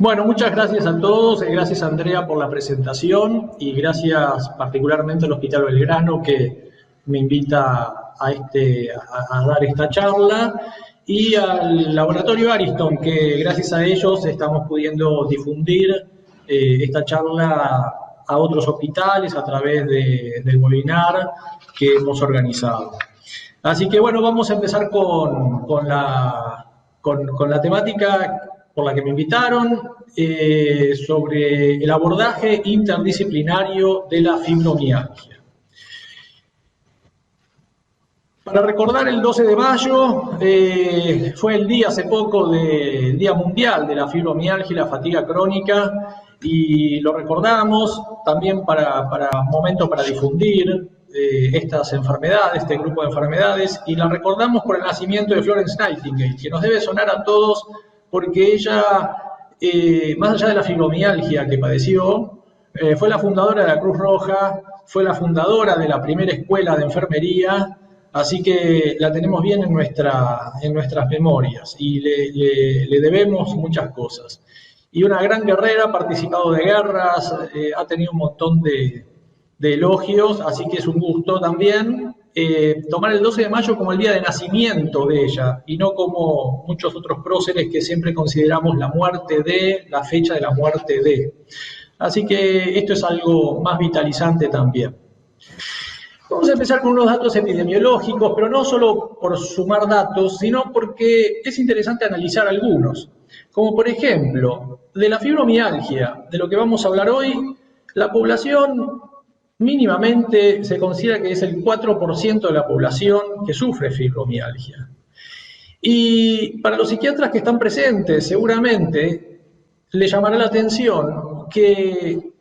Bueno, muchas gracias a todos, gracias Andrea por la presentación y gracias particularmente al Hospital Belgrano que me invita a dar esta charla y al Laboratorio Ariston que gracias a ellos estamos pudiendo difundir esta charla a otros hospitales a través del webinar que hemos organizado. Así que bueno, vamos a empezar con la temática por la que me invitaron, sobre el abordaje interdisciplinario de la fibromialgia. Para recordar, el 12 de mayo fue el día hace poco del Día Mundial de la Fibromialgia y la Fatiga Crónica, y lo recordamos también momento para difundir estas enfermedades, este grupo de enfermedades, y la recordamos por el nacimiento de Florence Nightingale, que nos debe sonar a todos porque ella, más allá de la fibromialgia que padeció, fue la fundadora de la Cruz Roja, fue la fundadora de la primera escuela de enfermería, así que la tenemos bien en nuestras memorias y le debemos muchas cosas. Y una gran guerrera, ha participado de guerras, ha tenido un montón de elogios, así que es un gusto también tomar el 12 de mayo como el día de nacimiento de ella y no como muchos otros próceres que siempre consideramos la fecha de la muerte de. Así que esto es algo más vitalizante también. Vamos a empezar con unos datos epidemiológicos, pero no solo por sumar datos, sino porque es interesante analizar algunos. Como por ejemplo, de la fibromialgia, de lo que vamos a hablar hoy, la población mínimamente se considera que es el 4% de la población que sufre fibromialgia. Y para los psiquiatras que están presentes, seguramente les llamará la atención que,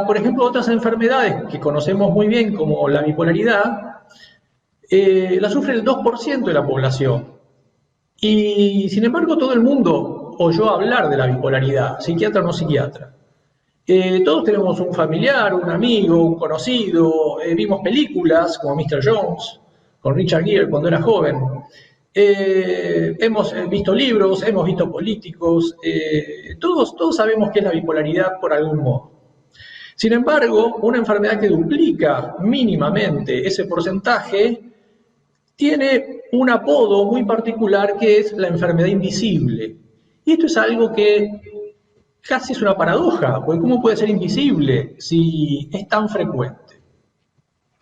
por ejemplo, otras enfermedades que conocemos muy bien, como la bipolaridad, la sufre el 2% de la población. Y sin embargo, todo el mundo oyó hablar de la bipolaridad, psiquiatra o no psiquiatra. Todos tenemos un familiar, un amigo, un conocido, vimos películas como Mr. Jones, con Richard Gere cuando era joven, hemos visto libros, hemos visto políticos, todos sabemos qué es la bipolaridad por algún modo. Sin embargo, una enfermedad que duplica mínimamente ese porcentaje tiene un apodo muy particular que es la enfermedad invisible. Y esto es algo que casi es una paradoja, porque ¿cómo puede ser invisible si es tan frecuente?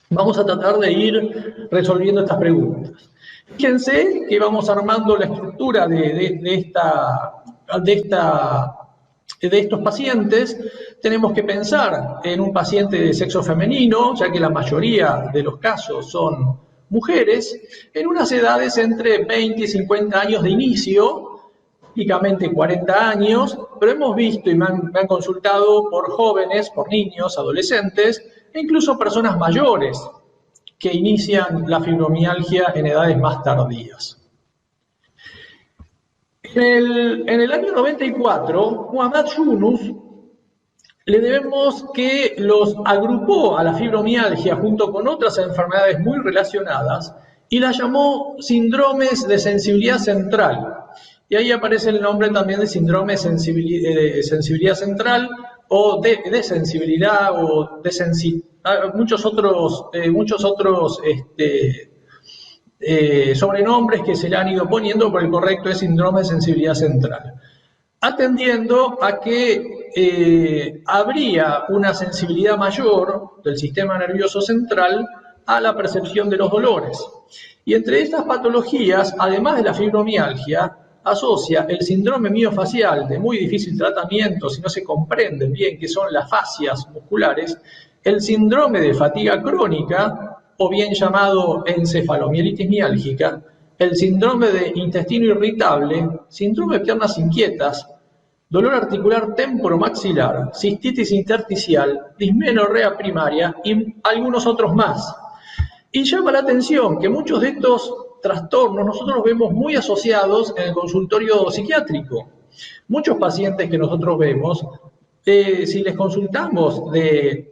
Vamos a tratar de ir resolviendo estas preguntas. Fíjense que vamos armando la estructura de estos pacientes. Tenemos que pensar en un paciente de sexo femenino, ya que la mayoría de los casos son mujeres, en unas edades entre 20 y 50 años de inicio, típicamente 40 años, pero hemos visto y me han consultado por jóvenes, por niños, adolescentes, e incluso personas mayores que inician la fibromialgia en edades más tardías. En el año 94, Muhammad Yunus le debemos que los agrupó a la fibromialgia junto con otras enfermedades muy relacionadas y las llamó síndromes de sensibilidad central. Y ahí aparece el nombre también de síndrome de sensibilidad central o de sensibilidad o muchos otros sobrenombres que se le han ido poniendo, pero el correcto es síndrome de sensibilidad central. Atendiendo a que habría una sensibilidad mayor del sistema nervioso central a la percepción de los dolores. Y entre estas patologías, además de la fibromialgia, asocia el síndrome miofacial de muy difícil tratamiento si no se comprenden bien qué son las fascias musculares, el síndrome de fatiga crónica, o bien llamado encefalomielitis miálgica, el síndrome de intestino irritable, síndrome de piernas inquietas, dolor articular temporomaxilar, cistitis intersticial, dismenorrea primaria y algunos otros más. Y llama la atención que muchos de estos trastornos nosotros los vemos muy asociados en el consultorio psiquiátrico. Muchos pacientes que nosotros vemos, si les consultamos de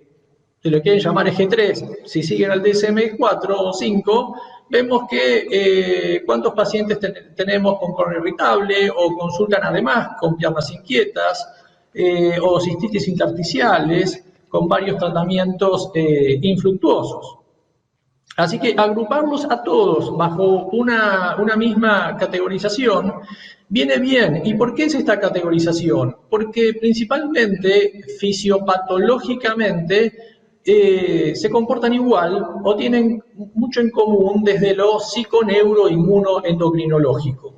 lo que quieren llamar eje 3, si siguen al DSM-4 o 5, vemos que cuántos pacientes tenemos con colon irritable o consultan además con piernas inquietas o cistitis intersticiales con varios tratamientos infructuosos. Así que agruparlos a todos bajo una misma categorización viene bien. ¿Y por qué es esta categorización? Porque principalmente fisiopatológicamente se comportan igual o tienen mucho en común desde lo psiconeuroinmunoendocrinológico.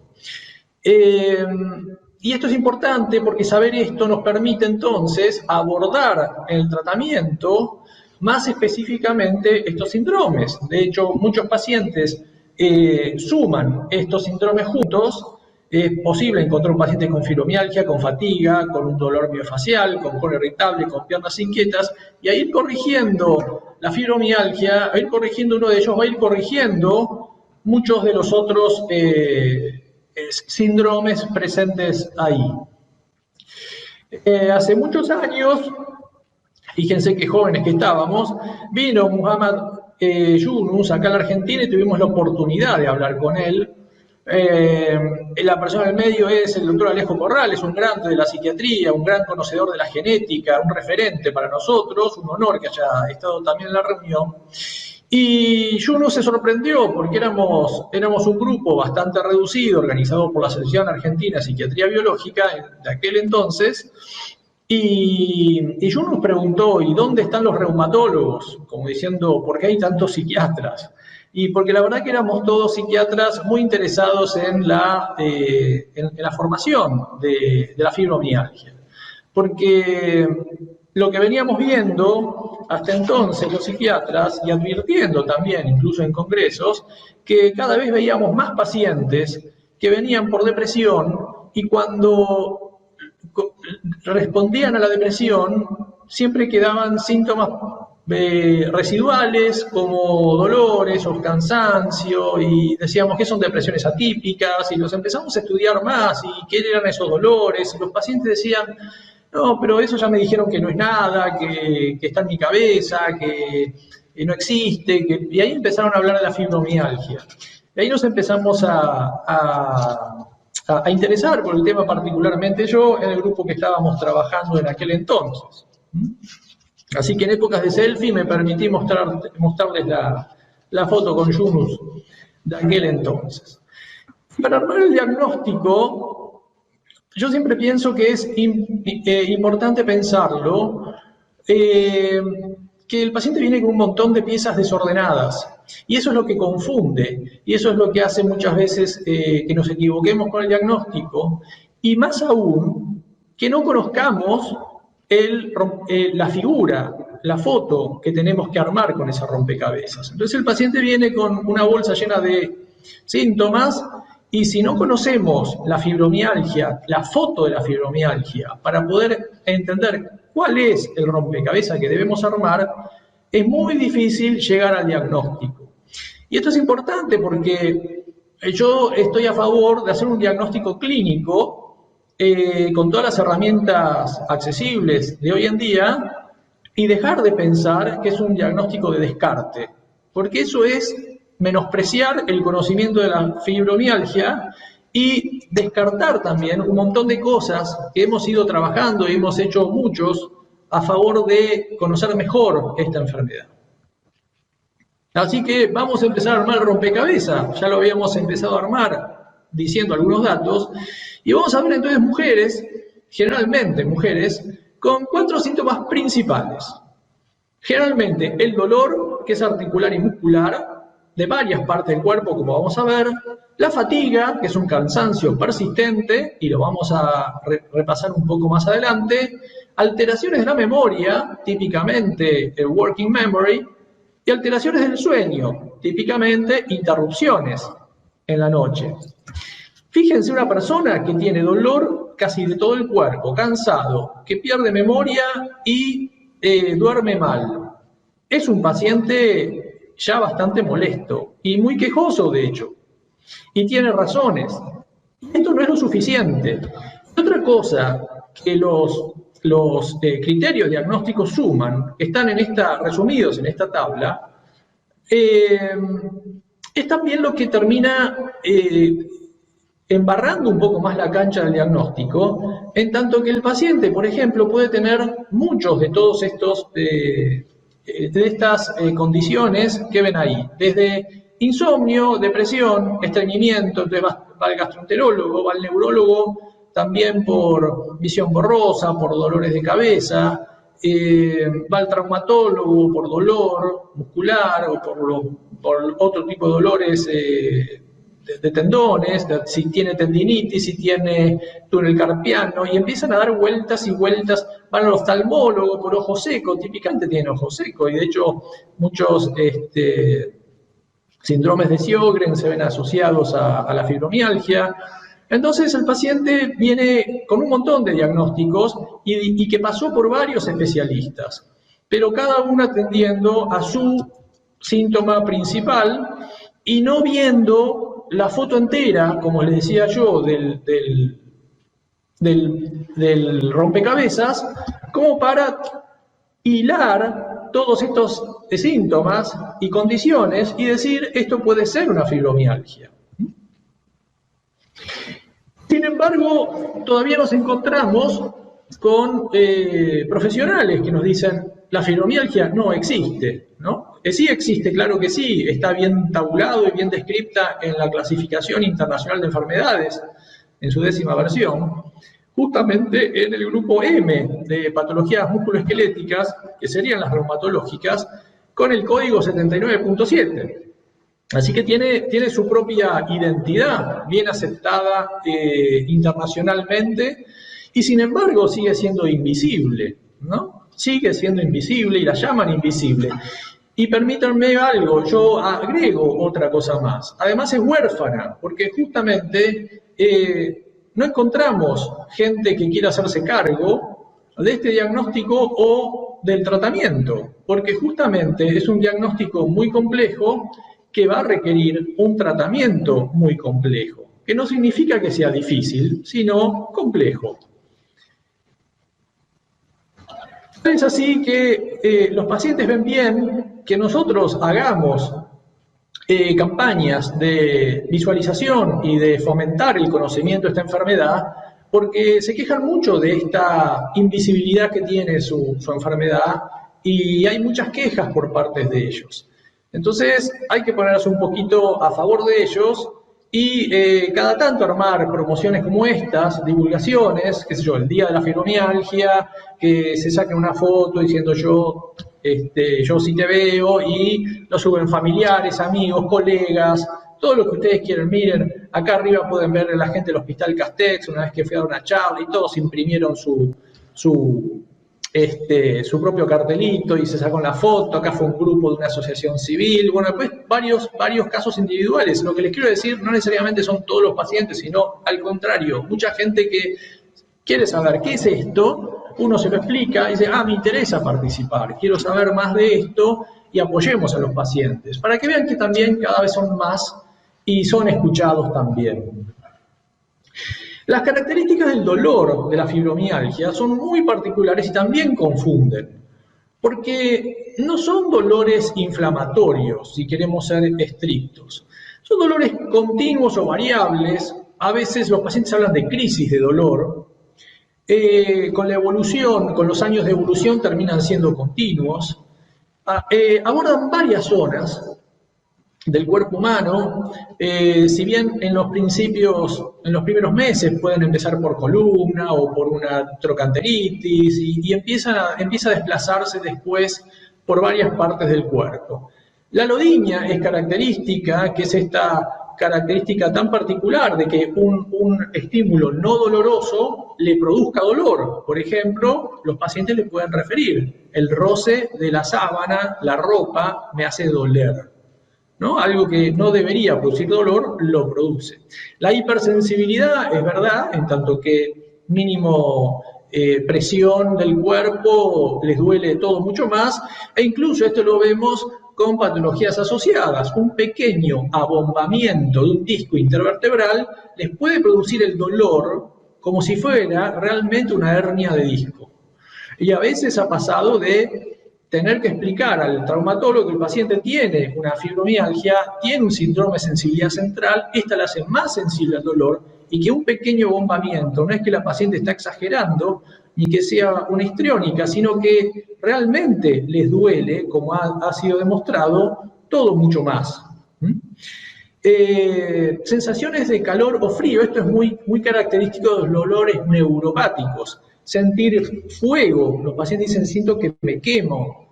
Y esto es importante porque saber esto nos permite entonces abordar el tratamiento más específicamente estos síndromes. De hecho, muchos pacientes suman estos síndromes juntos. Es posible encontrar un paciente con fibromialgia, con fatiga, con un dolor miofacial, con colon irritable, con piernas inquietas, y a ir corrigiendo la fibromialgia, a ir corrigiendo uno de ellos, va a ir corrigiendo muchos de los otros síndromes presentes ahí. Hace muchos años, fíjense qué jóvenes que estábamos, vino Muhammad Yunus acá a la Argentina y tuvimos la oportunidad de hablar con él. La persona del medio es el doctor Alejo Corrales, un grande de la psiquiatría, un gran conocedor de la genética, un referente para nosotros, un honor que haya estado también en la reunión. Y Yunus se sorprendió porque éramos un grupo bastante reducido, organizado por la Asociación Argentina de Psiquiatría Biológica de aquel entonces, y Yunus preguntó, ¿y dónde están los reumatólogos? Como diciendo, ¿por qué hay tantos psiquiatras? Y porque la verdad que éramos todos psiquiatras muy interesados en la formación de la fibromialgia. Porque lo que veníamos viendo hasta entonces los psiquiatras, y advirtiendo también, incluso en congresos, que cada vez veíamos más pacientes que venían por depresión y cuando respondían a la depresión siempre quedaban síntomas residuales como dolores o cansancio y decíamos que son depresiones atípicas y los empezamos a estudiar más y qué eran esos dolores y los pacientes decían no, pero eso ya me dijeron que no es nada, que está en mi cabeza, que no existe, y ahí empezaron a hablar de la fibromialgia. Y ahí nos empezamos a interesar por el tema, particularmente yo, en el grupo que estábamos trabajando en aquel entonces. Así que en épocas de selfie me permití mostrarles la foto con Yunus de aquel entonces. Para armar el diagnóstico, yo siempre pienso que es importante pensarlo, que el paciente viene con un montón de piezas desordenadas y eso es lo que confunde y eso es lo que hace muchas veces que nos equivoquemos con el diagnóstico y más aún que no conozcamos la figura, la foto que tenemos que armar con ese rompecabezas. Entonces el paciente viene con una bolsa llena de síntomas y si no conocemos la fibromialgia, la foto de la fibromialgia, para poder entender cuál es el rompecabezas que debemos armar, es muy difícil llegar al diagnóstico. Y esto es importante porque yo estoy a favor de hacer un diagnóstico clínico con todas las herramientas accesibles de hoy en día y dejar de pensar que es un diagnóstico de descarte, porque eso es menospreciar el conocimiento de la fibromialgia y descartar también un montón de cosas que hemos ido trabajando y hemos hecho muchos a favor de conocer mejor esta enfermedad. Así que vamos a empezar a armar el rompecabezas, ya lo habíamos empezado a armar diciendo algunos datos, y vamos a ver entonces mujeres, generalmente mujeres, con 4 síntomas principales. Generalmente el dolor, que es articular y muscular, de varias partes del cuerpo, como vamos a ver, la fatiga, que es un cansancio persistente, y lo vamos a repasar un poco más adelante, alteraciones de la memoria, típicamente el working memory, y alteraciones del sueño, típicamente interrupciones en la noche. Fíjense una persona que tiene dolor casi de todo el cuerpo, cansado, que pierde memoria y duerme mal. Es un paciente ya bastante molesto y muy quejoso, de hecho, y tiene razones. Esto no es lo suficiente. Otra cosa que los criterios diagnósticos suman, que están resumidos en esta tabla, es también lo que termina embarrando un poco más la cancha del diagnóstico, en tanto que el paciente, por ejemplo, puede tener muchos de todos estos, de estas condiciones que ven ahí, desde insomnio, depresión, estreñimiento, entonces va al gastroenterólogo, va al neurólogo, también por visión borrosa, por dolores de cabeza, va al traumatólogo por dolor muscular o por otro tipo de dolores de tendones, si tiene tendinitis, si tiene túnel carpiano, y empiezan a dar vueltas y vueltas, van al oftalmólogo por ojo seco, típicamente tienen ojo seco, y de hecho muchos síndromes de Sjögren se ven asociados a la fibromialgia. Entonces el paciente viene con un montón de diagnósticos y que pasó por varios especialistas, pero cada uno atendiendo a su síntoma principal y no viendo la foto entera, como les decía yo, del rompecabezas, como para hilar todos estos síntomas y condiciones y decir, esto puede ser una fibromialgia. Sin embargo, todavía nos encontramos con profesionales que nos dicen, la fibromialgia no existe, ¿no? Sí existe, claro que sí, está bien tabulado y bien descripta en la Clasificación Internacional de Enfermedades, en su 10ª versión, justamente en el grupo M de patologías musculoesqueléticas, que serían las reumatológicas, con el código 79.7. Así que tiene su propia identidad, bien aceptada internacionalmente, y sin embargo sigue siendo invisible, ¿no? Sigue siendo invisible y la llaman invisible. Y permítanme algo, yo agrego otra cosa más. Además es huérfana, porque justamente no encontramos gente que quiera hacerse cargo de este diagnóstico o del tratamiento, porque justamente es un diagnóstico muy complejo que va a requerir un tratamiento muy complejo, que no significa que sea difícil, sino complejo. Es así que los pacientes ven bien que nosotros hagamos campañas de visualización y de fomentar el conocimiento de esta enfermedad, porque se quejan mucho de esta invisibilidad que tiene su enfermedad y hay muchas quejas por parte de ellos. Entonces hay que ponerse un poquito a favor de ellos y cada tanto armar promociones como estas, divulgaciones, qué sé yo, el día de la fibromialgia, que se saque una foto diciendo yo sí te veo, y lo suben familiares, amigos, colegas, todo lo que ustedes quieran. Miren, acá arriba pueden ver a la gente del Hospital Castex, una vez que fui a dar una charla y todos imprimieron su propio cartelito y se sacó la foto. Acá fue un grupo de una asociación civil. Bueno, después varios casos individuales. Lo que les quiero decir no necesariamente son todos los pacientes, sino al contrario, mucha gente que quiere saber qué es esto, uno se lo explica y dice, me interesa participar, quiero saber más de esto, y apoyemos a los pacientes, para que vean que también cada vez son más y son escuchados también. Las características del dolor de la fibromialgia son muy particulares y también confunden, porque no son dolores inflamatorios, si queremos ser estrictos. Son dolores continuos o variables. A veces los pacientes hablan de crisis de dolor. Con la evolución, con los años de evolución, terminan siendo continuos. Abordan varias zonas del cuerpo humano. Si bien en los primeros meses pueden empezar por columna o por una trocanteritis y empieza a desplazarse después por varias partes del cuerpo. La lodiña es característica, que es esta característica tan particular de que un estímulo no doloroso le produzca dolor. Por ejemplo, los pacientes le pueden referir, el roce de la sábana, la ropa, me hace doler, ¿no? Algo que no debería producir dolor, lo produce. La hipersensibilidad es verdad, en tanto que mínimo presión del cuerpo les duele todo mucho más, e incluso esto lo vemos con patologías asociadas. Un pequeño abombamiento de un disco intervertebral les puede producir el dolor como si fuera realmente una hernia de disco. Y a veces ha pasado de tener que explicar al traumatólogo que el paciente tiene una fibromialgia, tiene un síndrome de sensibilidad central, esta la hace más sensible al dolor, y que un pequeño bombamiento, no es que la paciente está exagerando, ni que sea una histriónica, sino que realmente les duele, como ha sido demostrado, todo mucho más. Sensaciones de calor o frío, esto es muy característico de los dolores neuropáticos. Sentir fuego, los pacientes dicen siento que me quemo,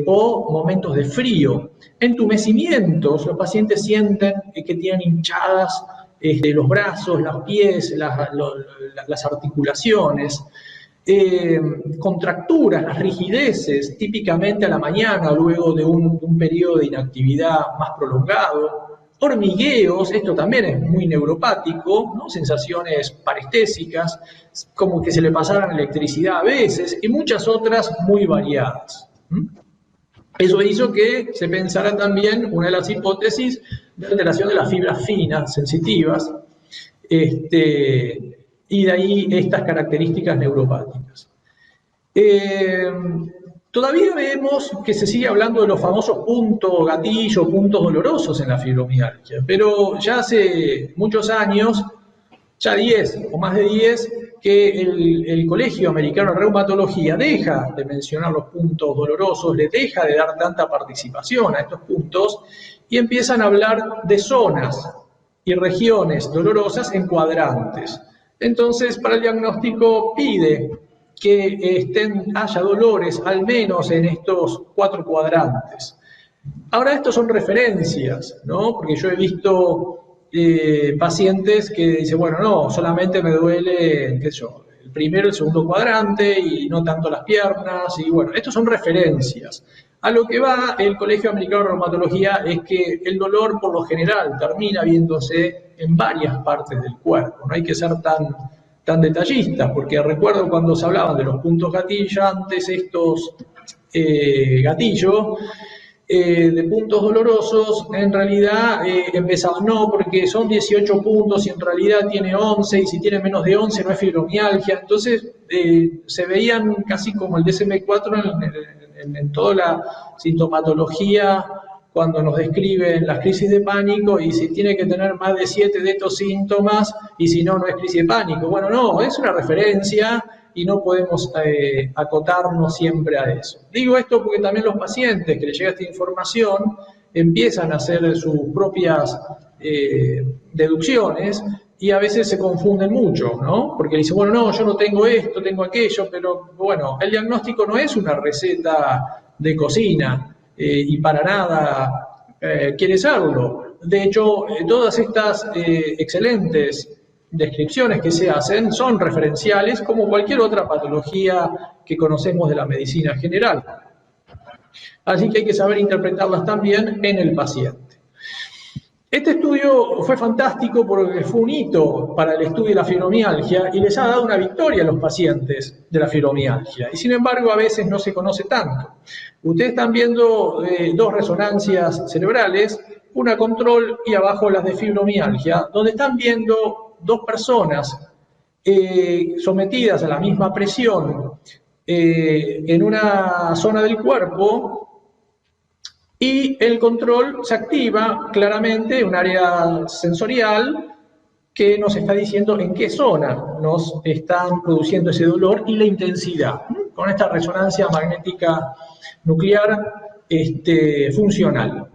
o momentos de frío. Entumecimientos, los pacientes sienten que tienen hinchadas los brazos, los pies, las articulaciones. Contracturas, las rigideces, típicamente a la mañana, luego de un periodo de inactividad más prolongado. Hormigueos, esto también es muy neuropático, ¿no? Sensaciones parestésicas, como que se le pasaran electricidad a veces, y muchas otras muy variadas. Eso hizo que se pensara también una de las hipótesis de alteración de las fibras finas, sensitivas, y de ahí estas características neuropáticas. Todavía vemos que se sigue hablando de los famosos puntos gatillo, puntos dolorosos en la fibromialgia, pero ya hace muchos años, ya 10 o más de 10, que el Colegio Americano de Reumatología deja de mencionar los puntos dolorosos, le deja de dar tanta participación a estos puntos y empiezan a hablar de zonas y regiones dolorosas en cuadrantes. Entonces, para el diagnóstico pide que haya dolores al menos en estos 4 cuadrantes. Ahora, estos son referencias, ¿no? Porque yo he visto pacientes que dicen, bueno, no, solamente me duele, qué sé yo, el primero, el segundo cuadrante y no tanto las piernas, y bueno, estos son referencias. A lo que va el Colegio Americano de Reumatología es que el dolor por lo general termina viéndose en varias partes del cuerpo, no hay que ser tan detallistas, porque recuerdo cuando se hablaban de los puntos gatillantes, estos gatillos de puntos dolorosos, en realidad empezaban, no, porque son 18 puntos y en realidad tiene 11, y si tiene menos de 11 no es fibromialgia. Entonces se veían casi como el DSM-4 en toda la sintomatología cuando nos describen las crisis de pánico, y si tiene que tener más de 7 de estos síntomas, y si no, no es crisis de pánico. Bueno, no, es una referencia y no podemos acotarnos siempre a eso. Digo esto porque también los pacientes que les llega esta información empiezan a hacer sus propias deducciones y a veces se confunden mucho, ¿no? Porque dicen, bueno, no, yo no tengo esto, tengo aquello, pero bueno, el diagnóstico no es una receta de cocina, y para nada quiere serlo. De hecho, todas estas excelentes descripciones que se hacen son referenciales como cualquier otra patología que conocemos de la medicina general. Así que hay que saber interpretarlas también en el paciente. Este estudio fue fantástico porque fue un hito para el estudio de la fibromialgia y les ha dado una victoria a los pacientes de la fibromialgia. Y sin embargo, a veces no se conoce tanto. Ustedes están viendo 2 resonancias cerebrales, una control y abajo las de fibromialgia, donde están viendo 2 personas sometidas a la misma presión en una zona del cuerpo, y el control se activa claramente, un área sensorial que nos está diciendo en qué zona nos están produciendo ese dolor y la intensidad, con esta resonancia magnética nuclear funcional.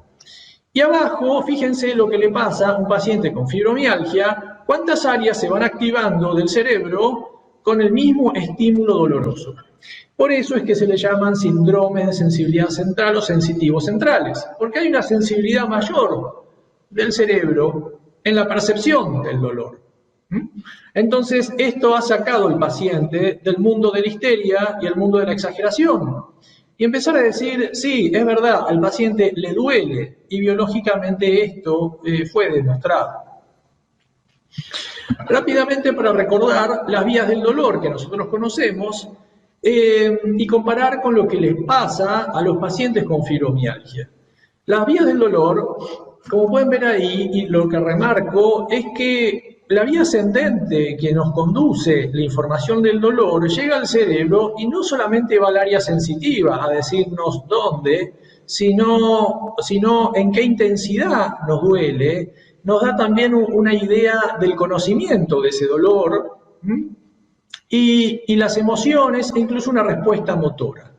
Y abajo, fíjense lo que le pasa a un paciente con fibromialgia, cuántas áreas se van activando del cerebro con el mismo estímulo doloroso. Por eso es que se le llaman síndromes de sensibilidad central o sensitivos centrales, porque hay una sensibilidad mayor del cerebro en la percepción del dolor. Entonces, esto ha sacado al paciente del mundo de la histeria y el mundo de la exageración. Y empezar a decir, sí, es verdad, al paciente le duele, y biológicamente esto fue demostrado. Rápidamente, para recordar las vías del dolor que nosotros conocemos, y comparar con lo que les pasa a los pacientes con fibromialgia. Las vías del dolor, como pueden ver ahí, y lo que remarco es que la vía ascendente que nos conduce la información del dolor llega al cerebro y no solamente va al área sensitiva a decirnos dónde, sino en qué intensidad nos duele, nos da también una idea del conocimiento de ese dolor y las emociones e incluso una respuesta motora.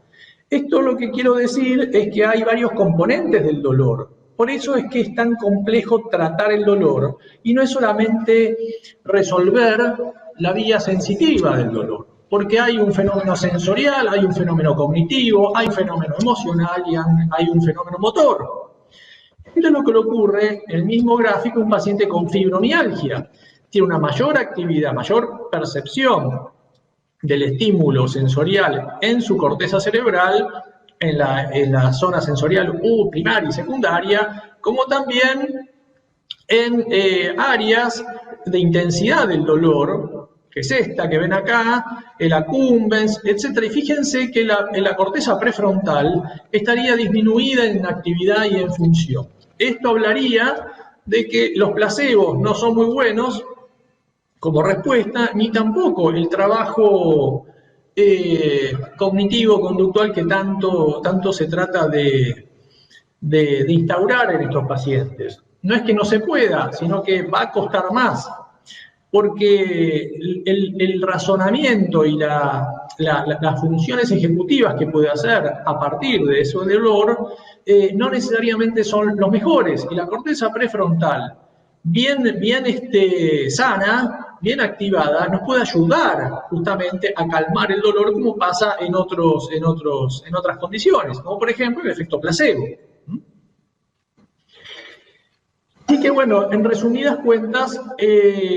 Esto lo que quiero decir es que hay varios componentes del dolor. Por eso es que es tan complejo tratar el dolor y no es solamente resolver la vía sensitiva del dolor, porque hay un fenómeno sensorial, hay un fenómeno cognitivo, hay un fenómeno emocional y hay un fenómeno motor. Esto es lo que le ocurre en el mismo gráfico a un paciente con fibromialgia. Tiene una mayor actividad, mayor percepción del estímulo sensorial en su corteza cerebral, en la zona sensorial primaria y secundaria, como también en áreas de intensidad del dolor, que es esta que ven acá, el accumbens, etc. Y fíjense que la corteza prefrontal estaría disminuida en actividad y en función. Esto hablaría de que los placebos no son muy buenos como respuesta, ni tampoco el trabajo cognitivo-conductual que tanto se trata de instaurar en estos pacientes. No es que no se pueda, sino que va a costar más, porque el razonamiento y las funciones ejecutivas que puede hacer a partir de ese dolor no necesariamente son los mejores, y la corteza prefrontal bien sana, bien activada, nos puede ayudar justamente a calmar el dolor, como pasa en otras condiciones, como por ejemplo el efecto placebo. Así que bueno, en resumidas cuentas,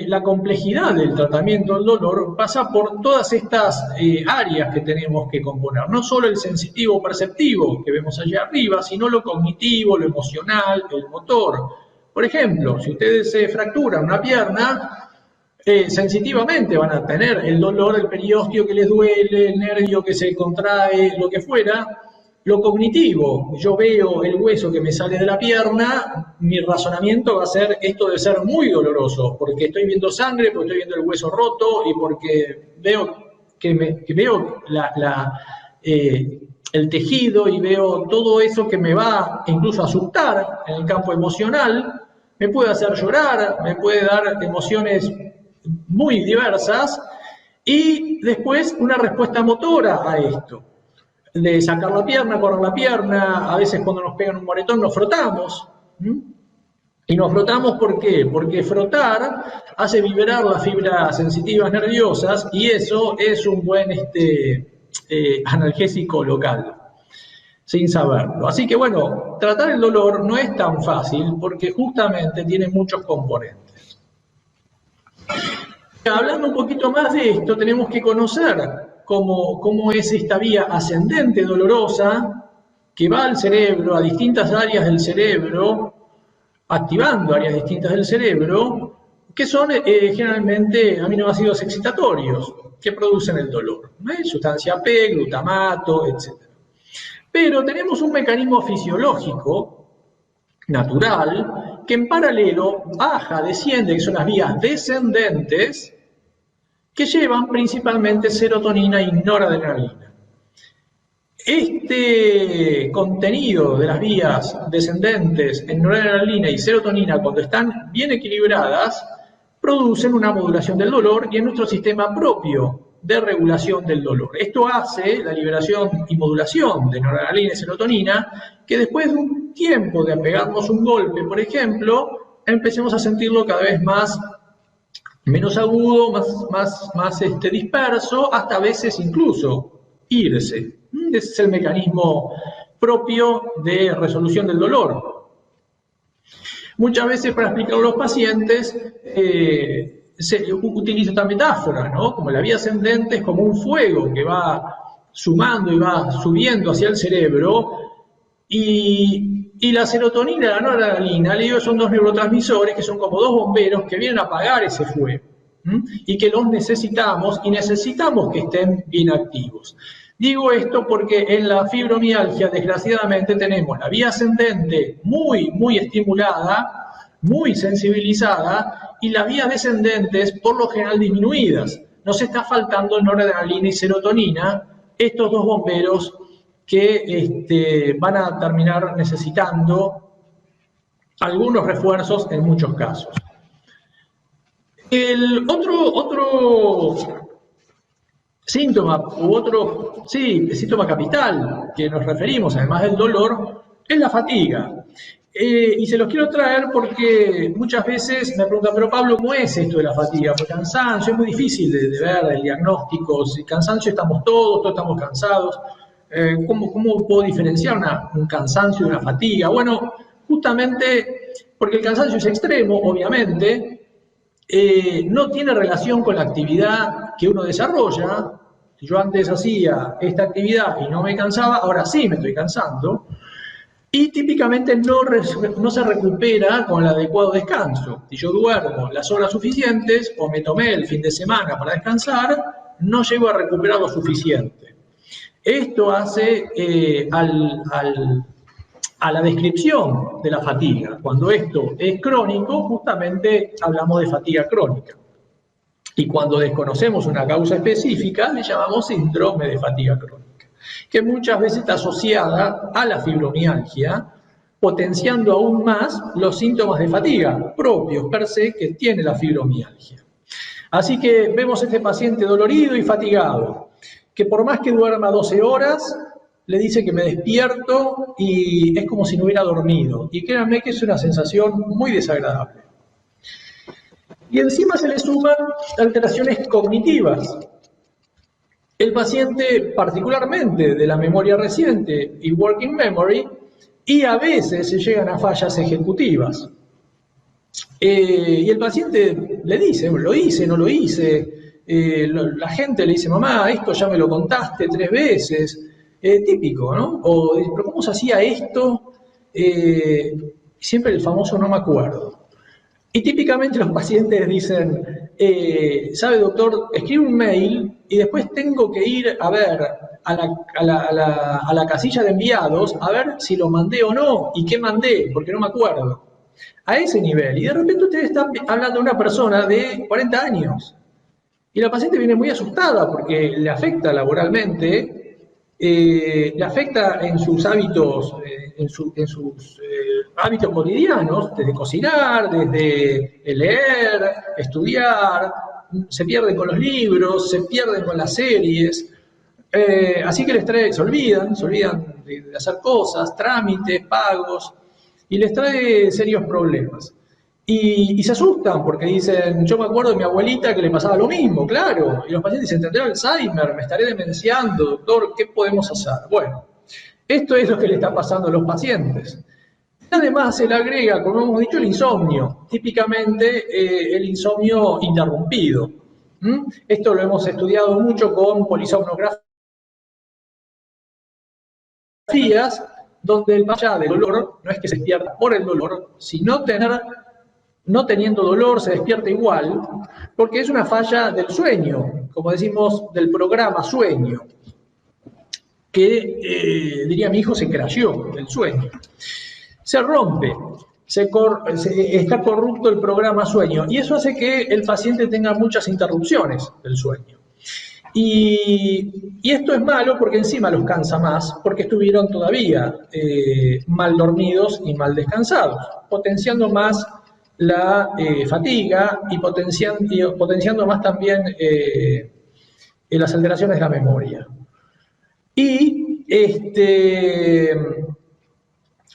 la complejidad del tratamiento del dolor pasa por todas estas áreas que tenemos que componer, no solo el sensitivo perceptivo que vemos allá arriba, sino lo cognitivo, lo emocional, el motor. Por ejemplo, si ustedes se fracturan una pierna, sensitivamente van a tener el dolor del periósteo que les duele, el nervio que se contrae, lo que fuera. Lo cognitivo, yo veo el hueso que me sale de la pierna, mi razonamiento va a ser, esto debe ser muy doloroso, porque estoy viendo sangre, porque estoy viendo el hueso roto y porque veo el tejido y veo todo eso que me va incluso a asustar en el campo emocional, me puede hacer llorar, me puede dar emociones muy diversas, y después una respuesta motora a esto, de sacar la pierna, correr la pierna. A veces cuando nos pegan un moretón nos frotamos, y nos frotamos ¿por qué? Porque frotar hace vibrar las fibras sensitivas nerviosas, y eso es un buen analgésico local, sin saberlo. Así que bueno, tratar el dolor no es tan fácil porque justamente tiene muchos componentes. Hablando un poquito más de esto, tenemos que conocer cómo es esta vía ascendente dolorosa que va al cerebro, a distintas áreas del cerebro, activando áreas distintas del cerebro, que son generalmente aminoácidos excitatorios que producen el dolor, sustancia P, glutamato, etc. Pero tenemos un mecanismo fisiológico natural que en paralelo baja, desciende, que son las vías descendentes, que llevan principalmente serotonina y noradrenalina. Este contenido de las vías descendentes en noradrenalina y serotonina, cuando están bien equilibradas, producen una modulación del dolor y en nuestro sistema propio de regulación del dolor. Esto hace la liberación y modulación de noradrenalina y serotonina, que después de un tiempo de pegarnos un golpe, por ejemplo, empecemos a sentirlo cada vez menos agudo, más disperso, hasta a veces incluso irse. Ese es el mecanismo propio de resolución del dolor. Muchas veces para explicarlo a los pacientes se utiliza esta metáfora, ¿no? Como la vía ascendente es como un fuego que va sumando y va subiendo hacia el cerebro, y la serotonina y la noradrenalina, le digo, son dos neurotransmisores que son como dos bomberos que vienen a apagar ese fuego, y que los necesitamos, y necesitamos que estén bien activos. Digo esto porque en la fibromialgia, desgraciadamente, tenemos la vía ascendente muy estimulada, muy sensibilizada y las vías descendentes por lo general disminuidas. Nos está faltando noradrenalina y serotonina, estos dos bomberos que van a terminar necesitando algunos refuerzos en muchos casos. El otro síntoma, síntoma capital que nos referimos, además del dolor, es la fatiga. Y se los quiero traer porque muchas veces me preguntan, pero Pablo, ¿cómo es esto de la fatiga? Porque cansancio, es muy difícil de ver el diagnóstico. Si cansancio estamos todos estamos cansados. ¿Cómo puedo diferenciar un cansancio de una fatiga? Bueno, justamente porque el cansancio es extremo, obviamente, no tiene relación con la actividad que uno desarrolla. Si yo antes hacía esta actividad y no me cansaba, ahora sí me estoy cansando. Y típicamente no se recupera con el adecuado descanso. Si yo duermo las horas suficientes o me tomé el fin de semana para descansar, no llego a recuperar lo suficiente. Esto hace a la descripción de la fatiga. Cuando esto es crónico, justamente hablamos de fatiga crónica. Y cuando desconocemos una causa específica, le llamamos síndrome de fatiga crónica, que muchas veces está asociada a la fibromialgia, potenciando aún más los síntomas de fatiga propios per se que tiene la fibromialgia. Así que vemos a este paciente dolorido y fatigado, que por más que duerma 12 horas, le dice que me despierto y es como si no hubiera dormido. Y créanme que es una sensación muy desagradable. Y encima se le suman alteraciones cognitivas. El paciente, particularmente de la memoria reciente y working memory, y a veces se llegan a fallas ejecutivas. Y el paciente le dice, lo hice, no lo hice. La gente le dice, mamá, esto ya me lo contaste 3 veces. Típico, ¿no? O, pero ¿cómo se hacía esto? Siempre el famoso no me acuerdo. Y típicamente los pacientes dicen, ¿sabe, doctor? Escribe un mail y después tengo que ir a ver a la casilla de enviados a ver si lo mandé o no y qué mandé, porque no me acuerdo. A ese nivel. Y de repente ustedes están hablando de una persona de 40 años. Y la paciente viene muy asustada porque le afecta laboralmente, le afecta en sus hábitos, hábitos cotidianos, desde cocinar, desde leer, estudiar, se pierden con los libros, se pierden con las series, así que se olvidan de hacer cosas, trámites, pagos, y les trae serios problemas. Y se asustan porque dicen, yo me acuerdo de mi abuelita que le pasaba lo mismo, claro. Y los pacientes dicen, tendré Alzheimer, me estaré demenciando, doctor, ¿qué podemos hacer? Bueno, esto es lo que le está pasando a los pacientes. Además se le agrega, como hemos dicho, el insomnio, típicamente el insomnio interrumpido. Esto lo hemos estudiado mucho con polisomnografías, donde el falla del dolor no es que se despierta por el dolor, sino no teniendo dolor se despierta igual, porque es una falla del sueño, como decimos, del programa sueño, que, diría mi hijo, se crasheó el sueño. Se rompe, está corrupto el programa sueño, y eso hace que el paciente tenga muchas interrupciones del sueño. Y esto es malo porque encima los cansa más, porque estuvieron todavía mal dormidos y mal descansados, potenciando más la fatiga y potenciando más también las alteraciones de la memoria. Y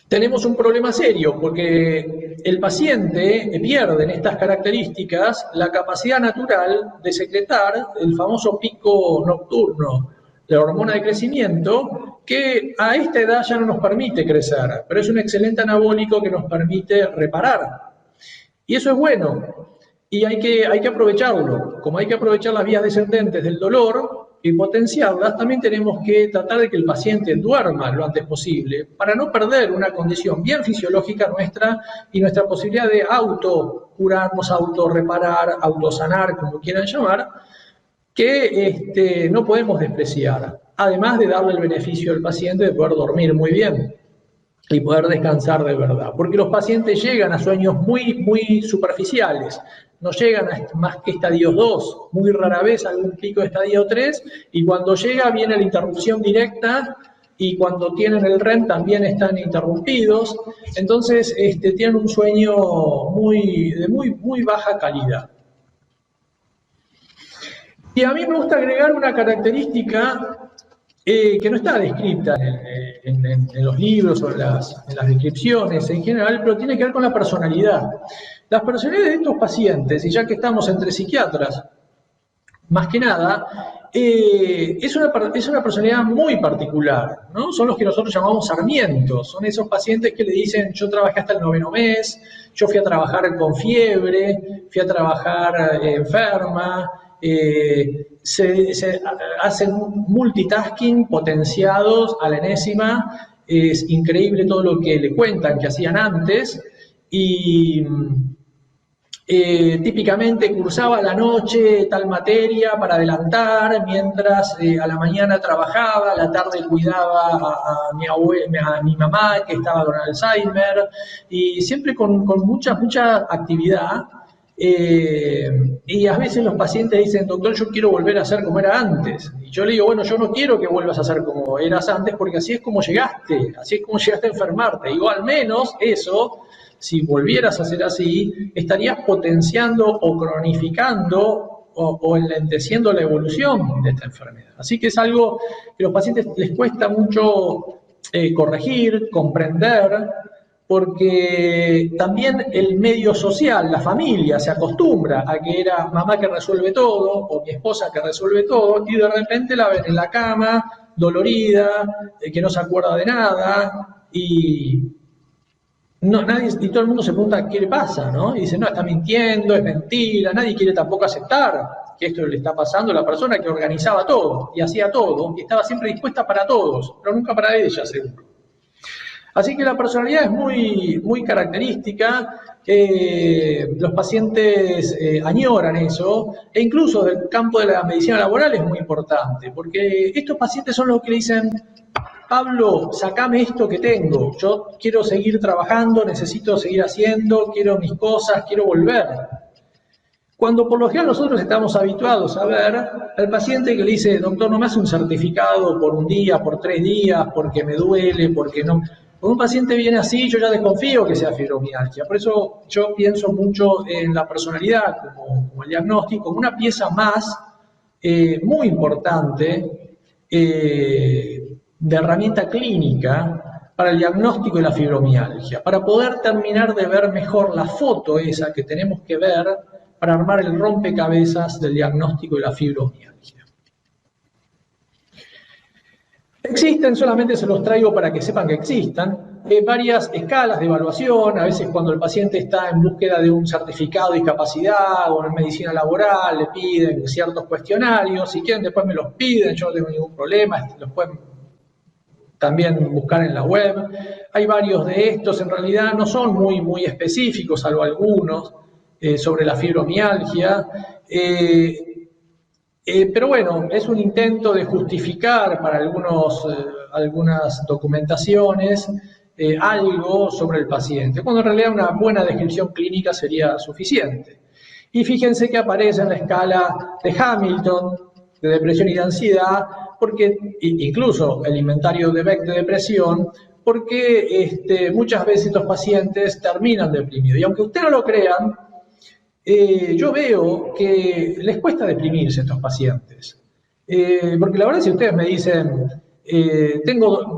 tenemos un problema serio porque el paciente pierde en estas características la capacidad natural de secretar el famoso pico nocturno de la hormona de crecimiento, que a esta edad ya no nos permite crecer, pero es un excelente anabólico que nos permite reparar. Y eso es bueno, y hay que aprovecharlo. Como hay que aprovechar las vías descendentes del dolor y potenciarlas, también tenemos que tratar de que el paciente duerma lo antes posible para no perder una condición bien fisiológica nuestra y nuestra posibilidad de autocurarnos, autorreparar, autosanar, como quieran llamar, que no podemos despreciar, además de darle el beneficio al paciente de poder dormir muy bien. y poder descansar de verdad. Porque los pacientes llegan a sueños muy superficiales, no llegan a más que estadios 2, muy rara vez algún pico de estadio 3, y cuando llega viene la interrupción directa, y cuando tienen el REM también están interrumpidos, entonces tienen un sueño de muy baja calidad. Y a mí me gusta agregar una característica que no está descrita en los libros o en las descripciones en general, pero tiene que ver con la personalidad. Las personalidades de estos pacientes, y ya que estamos entre psiquiatras, más que nada, es una personalidad muy particular, ¿no? Son los que nosotros llamamos sarmientos, son esos pacientes que le dicen, yo trabajé hasta el 9º mes, yo fui a trabajar con fiebre, fui a trabajar enferma, se hacen multitasking potenciados a la enésima, es increíble todo lo que le cuentan que hacían antes, y típicamente cursaba a la noche tal materia para adelantar, mientras a la mañana trabajaba, a la tarde cuidaba a mi mamá que estaba con Alzheimer, y siempre con mucha actividad. Y a veces los pacientes dicen, doctor, yo quiero volver a ser como era antes. Y yo le digo, bueno, yo no quiero que vuelvas a ser como eras antes, porque así es como llegaste a enfermarte. Digo, al menos eso, si volvieras a ser así, estarías potenciando o cronificando o enlenteciendo la evolución de esta enfermedad. Así que es algo que a los pacientes les cuesta mucho corregir, comprender, porque también el medio social, la familia, se acostumbra a que era mamá que resuelve todo o mi esposa que resuelve todo, y de repente la ven en la cama, dolorida, que no se acuerda de nada, y todo el mundo se pregunta qué le pasa, ¿no? Y dice, no, está mintiendo, es mentira, nadie quiere tampoco aceptar que esto le está pasando a la persona que organizaba todo y hacía todo, y estaba siempre dispuesta para todos, pero nunca para ella, seguro. Así que la personalidad es muy característica, los pacientes añoran eso, e incluso del campo de la medicina laboral es muy importante, porque estos pacientes son los que le dicen, Pablo, sacame esto que tengo, yo quiero seguir trabajando, necesito seguir haciendo, quiero mis cosas, quiero volver. Cuando por lo general nosotros estamos habituados a ver al paciente que le dice, doctor, no me hace un certificado por un día, por 3 días, porque me duele, porque no... Cuando un paciente viene así, yo ya desconfío que sea fibromialgia. Por eso yo pienso mucho en la personalidad como el diagnóstico, como una pieza más muy importante de herramienta clínica para el diagnóstico de la fibromialgia, para poder terminar de ver mejor la foto esa que tenemos que ver para armar el rompecabezas del diagnóstico de la fibromialgia. Existen, solamente se los traigo para que sepan que existan, varias escalas de evaluación. A veces cuando el paciente está en búsqueda de un certificado de discapacidad o en medicina laboral, le piden ciertos cuestionarios. Si quieren después me los piden, yo no tengo ningún problema, los pueden también buscar en la web. Hay varios de estos, en realidad no son muy específicos, salvo algunos, sobre la fibromialgia. Pero bueno, es un intento de justificar para algunas documentaciones algo sobre el paciente, cuando en realidad una buena descripción clínica sería suficiente. Y fíjense que aparece en la escala de Hamilton, de depresión y de ansiedad, porque incluso el inventario de Beck de depresión, porque muchas veces estos pacientes terminan deprimidos. Y aunque ustedes no lo crean, yo veo que les cuesta deprimirse a estos pacientes. Porque la verdad, si ustedes me dicen,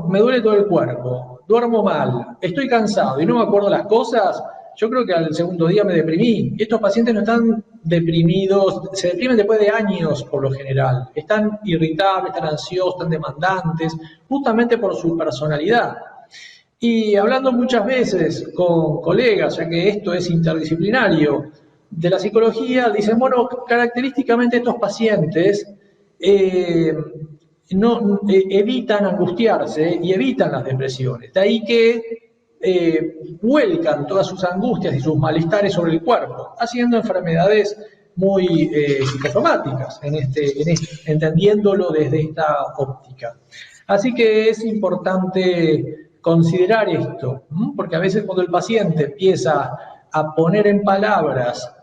me duele todo el cuerpo, duermo mal, estoy cansado y no me acuerdo las cosas, yo creo que al segundo día me deprimí. Y estos pacientes no están deprimidos, se deprimen después de años por lo general. Están irritables, están ansiosos, están demandantes, justamente por su personalidad. Y hablando muchas veces con colegas, ya que esto es interdisciplinario, de la psicología, dicen, bueno, característicamente estos pacientes evitan angustiarse y evitan las depresiones. De ahí que vuelcan todas sus angustias y sus malestares sobre el cuerpo, haciendo enfermedades muy psicosomáticas, entendiéndolo desde esta óptica. Así que es importante considerar esto, porque a veces cuando el paciente empieza a poner en palabras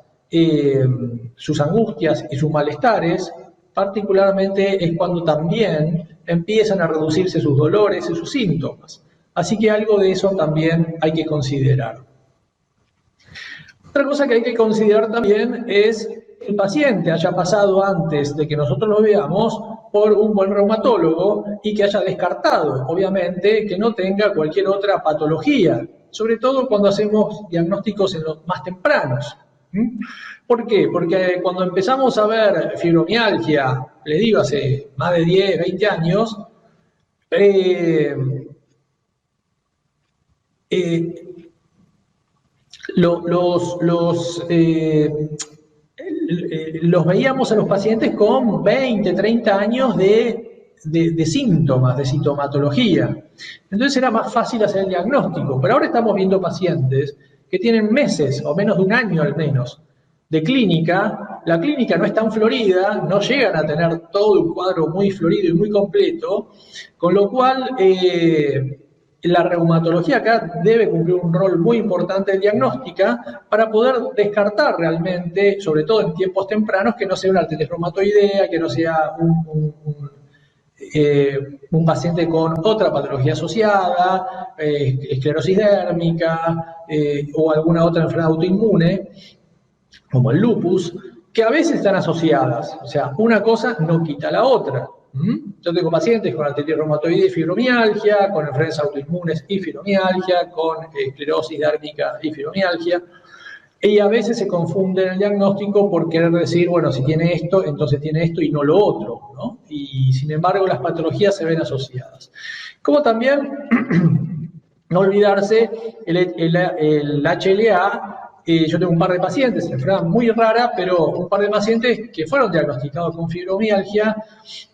sus angustias y sus malestares, particularmente es cuando también empiezan a reducirse sus dolores y sus síntomas. Así que algo de eso también hay que considerar. Otra cosa que hay que considerar también es que el paciente haya pasado antes de que nosotros lo veamos por un buen reumatólogo y que haya descartado, obviamente, que no tenga cualquier otra patología, sobre todo cuando hacemos diagnósticos en los más tempranos. ¿Por qué? Porque cuando empezamos a ver fibromialgia, les digo, hace más de 10, 20 años, los veíamos a los pacientes con 20, 30 años de síntomas, de sintomatología. Entonces era más fácil hacer el diagnóstico, pero ahora estamos viendo pacientes que tienen meses o menos de un año al menos de clínica. La clínica no es tan florida, no llegan a tener todo un cuadro muy florido y muy completo, con lo cual la reumatología acá debe cumplir un rol muy importante en diagnóstica para poder descartar realmente, sobre todo en tiempos tempranos, que no sea una artritis reumatoidea, que no sea un paciente con otra patología asociada, esclerosis dérmica o alguna otra enfermedad autoinmune, como el lupus, que a veces están asociadas. O sea, una cosa no quita la otra. Yo tengo pacientes con artritis reumatoide y fibromialgia, con enfermedades autoinmunes y fibromialgia, con esclerosis dérmica y fibromialgia, y a veces se confunde el diagnóstico por querer decir, bueno, si tiene esto, entonces tiene esto y no lo otro, ¿no? Y sin embargo las patologías se ven asociadas. Como también, no olvidarse, el HLA. Yo tengo un par de pacientes, enfermedad muy rara, pero un par de pacientes que fueron diagnosticados con fibromialgia,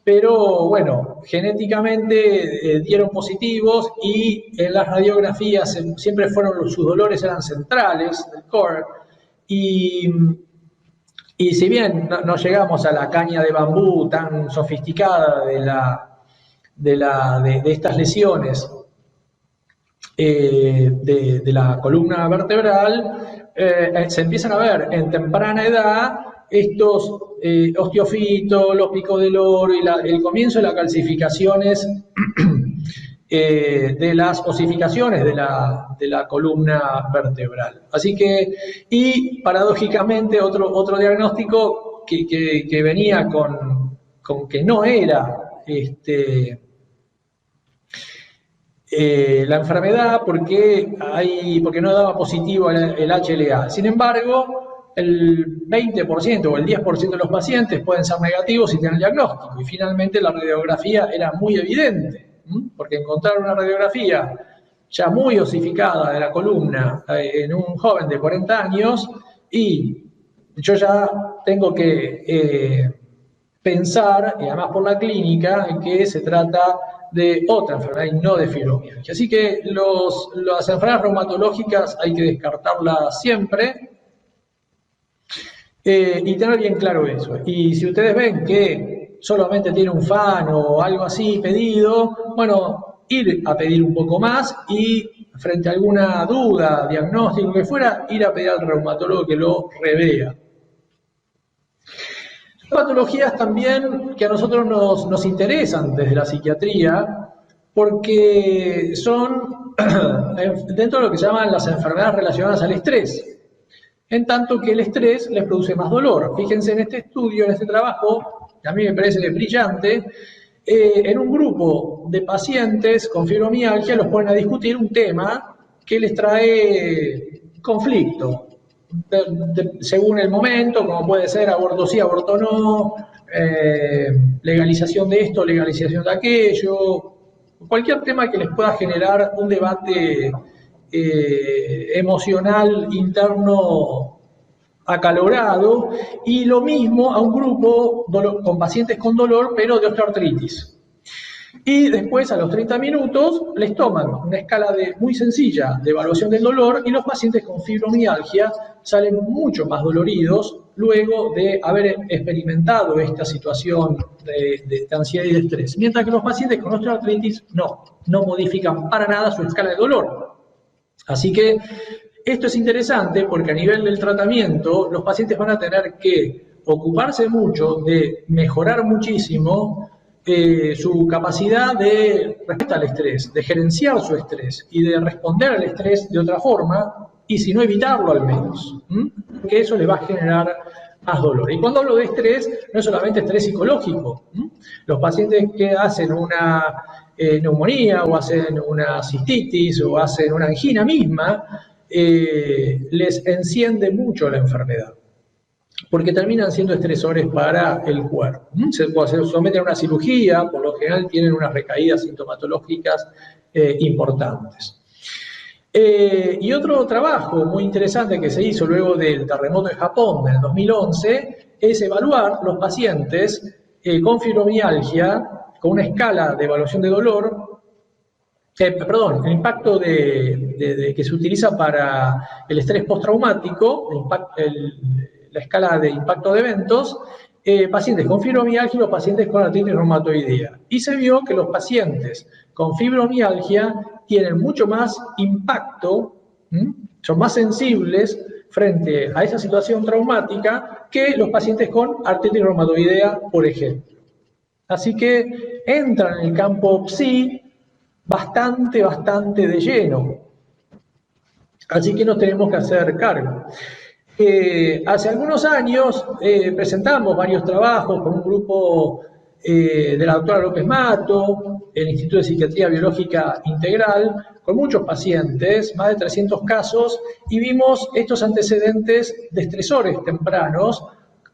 pero bueno, genéticamente dieron positivos y en las radiografías siempre sus dolores eran centrales del core, y si bien no llegamos a la caña de bambú tan sofisticada de estas lesiones de la columna vertebral, se empiezan a ver en temprana edad estos osteofitos, los picos del oro y el comienzo de las calcificaciones de las osificaciones de la columna vertebral. Así que, y paradójicamente otro diagnóstico que venía con que no era la enfermedad porque no daba positivo el HLA. Sin embargo, el 20% o el 10% de los pacientes pueden ser negativos y tienen el diagnóstico. Y finalmente la radiografía era muy evidente, porque encontrar una radiografía ya muy osificada de la columna en un joven de 40 años, y yo ya tengo que pensar, y además por la clínica, en que se trata de otra enfermedad y no de fibromialgia. Así que las enfermedades reumatológicas hay que descartarlas siempre y tener bien claro eso. Y si ustedes ven que solamente tiene un FAN o algo así pedido, bueno, ir a pedir un poco más y frente a alguna duda, diagnóstico que fuera, ir a pedir al reumatólogo que lo revea. Patologías también que a nosotros nos interesan desde la psiquiatría, porque son dentro de lo que se llaman las enfermedades relacionadas al estrés, en tanto que el estrés les produce más dolor. Fíjense en este estudio, en este trabajo, que a mí me parece brillante, en un grupo de pacientes con fibromialgia los ponen a discutir un tema que les trae conflicto. Según el momento, como puede ser aborto sí, aborto no, legalización de esto, legalización de aquello, cualquier tema que les pueda generar un debate emocional interno acalorado, y lo mismo a un grupo con pacientes con dolor, pero de osteoartritis. Y después, a los 30 minutos, les toman una escala muy sencilla de evaluación del dolor y los pacientes con fibromialgia salen mucho más doloridos luego de haber experimentado esta situación de ansiedad y de estrés. Mientras que los pacientes con osteoartritis no modifican para nada su escala de dolor. Así que esto es interesante porque a nivel del tratamiento los pacientes van a tener que ocuparse mucho de mejorar muchísimo su capacidad de respuesta al estrés, de gerenciar su estrés y de responder al estrés de otra forma, y si no evitarlo al menos, porque eso le va a generar más dolor. Y cuando hablo de estrés, no es solamente estrés psicológico. Los pacientes que hacen una neumonía o hacen una cistitis o hacen una angina misma, les enciende mucho la enfermedad, porque terminan siendo estresores para el cuerpo. Se someten a una cirugía, por lo general tienen unas recaídas sintomatológicas importantes. Y otro trabajo muy interesante que se hizo luego del terremoto de Japón en el 2011 es evaluar los pacientes con fibromialgia con una escala de evaluación de dolor, el impacto que se utiliza para el estrés postraumático, la escala de impacto de eventos, pacientes con fibromialgia y los pacientes con artritis reumatoidea. Y se vio que los pacientes con fibromialgia tienen mucho más impacto, son más sensibles frente a esa situación traumática que los pacientes con artritis reumatoidea, por ejemplo. Así que entran en el campo psi bastante de lleno. Así que nos tenemos que hacer cargo. Hace algunos años presentamos varios trabajos con un grupo de la doctora López Mato, el Instituto de Psiquiatría Biológica Integral, con muchos pacientes, más de 300 casos, y vimos estos antecedentes de estresores tempranos,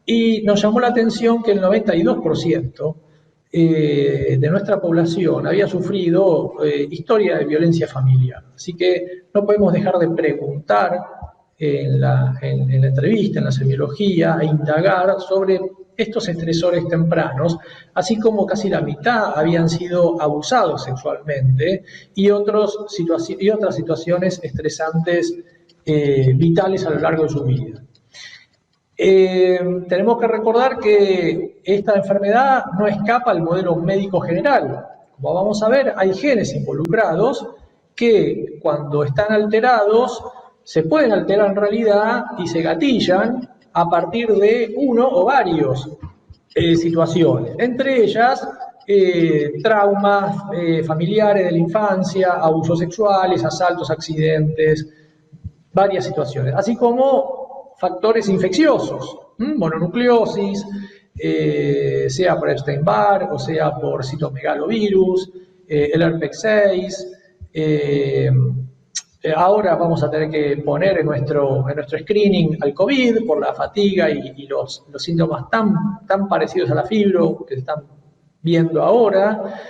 y nos llamó la atención que el 92% de nuestra población había sufrido historia de violencia familiar. Así que no podemos dejar de preguntar en la entrevista, en la semiología, e indagar sobre estos estresores tempranos, así como casi la mitad habían sido abusados sexualmente y otras situaciones estresantes vitales a lo largo de su vida. Tenemos que recordar que esta enfermedad no escapa al modelo médico general. Como vamos a ver, hay genes involucrados que cuando están alterados se pueden alterar en realidad y se gatillan a partir de uno o varios situaciones, entre ellas traumas familiares de la infancia, abusos sexuales, asaltos, accidentes, varias situaciones, así como factores infecciosos, mononucleosis, sea por Epstein-Barr o sea por citomegalovirus, el herpes 6. Ahora vamos a tener que poner en nuestro screening al COVID por la fatiga y los síntomas tan parecidos a la fibro que se están viendo ahora,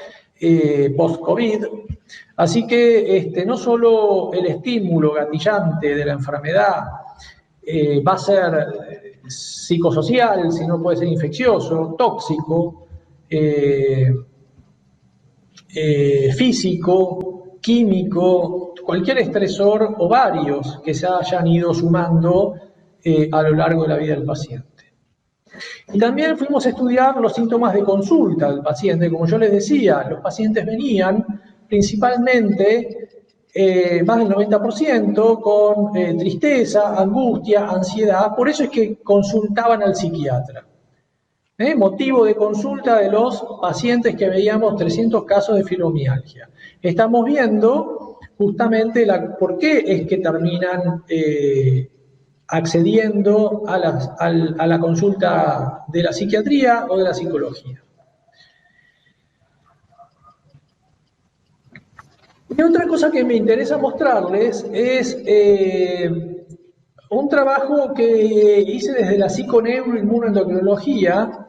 post-COVID. Así que no solo el estímulo gatillante de la enfermedad va a ser psicosocial, sino puede ser infeccioso, tóxico, físico, químico, cualquier estresor o varios que se hayan ido sumando a lo largo de la vida del paciente. Y también fuimos a estudiar los síntomas de consulta del paciente. Como yo les decía, los pacientes venían principalmente, más del 90%, con tristeza, angustia, ansiedad. Por eso es que consultaban al psiquiatra. Motivo de consulta de los pacientes que veíamos 300 casos de fibromialgia. Estamos viendo justamente por qué es que terminan accediendo a la consulta de la psiquiatría o de la psicología. Y otra cosa que me interesa mostrarles es un trabajo que hice desde la psiconeuroinmunoendocrinología,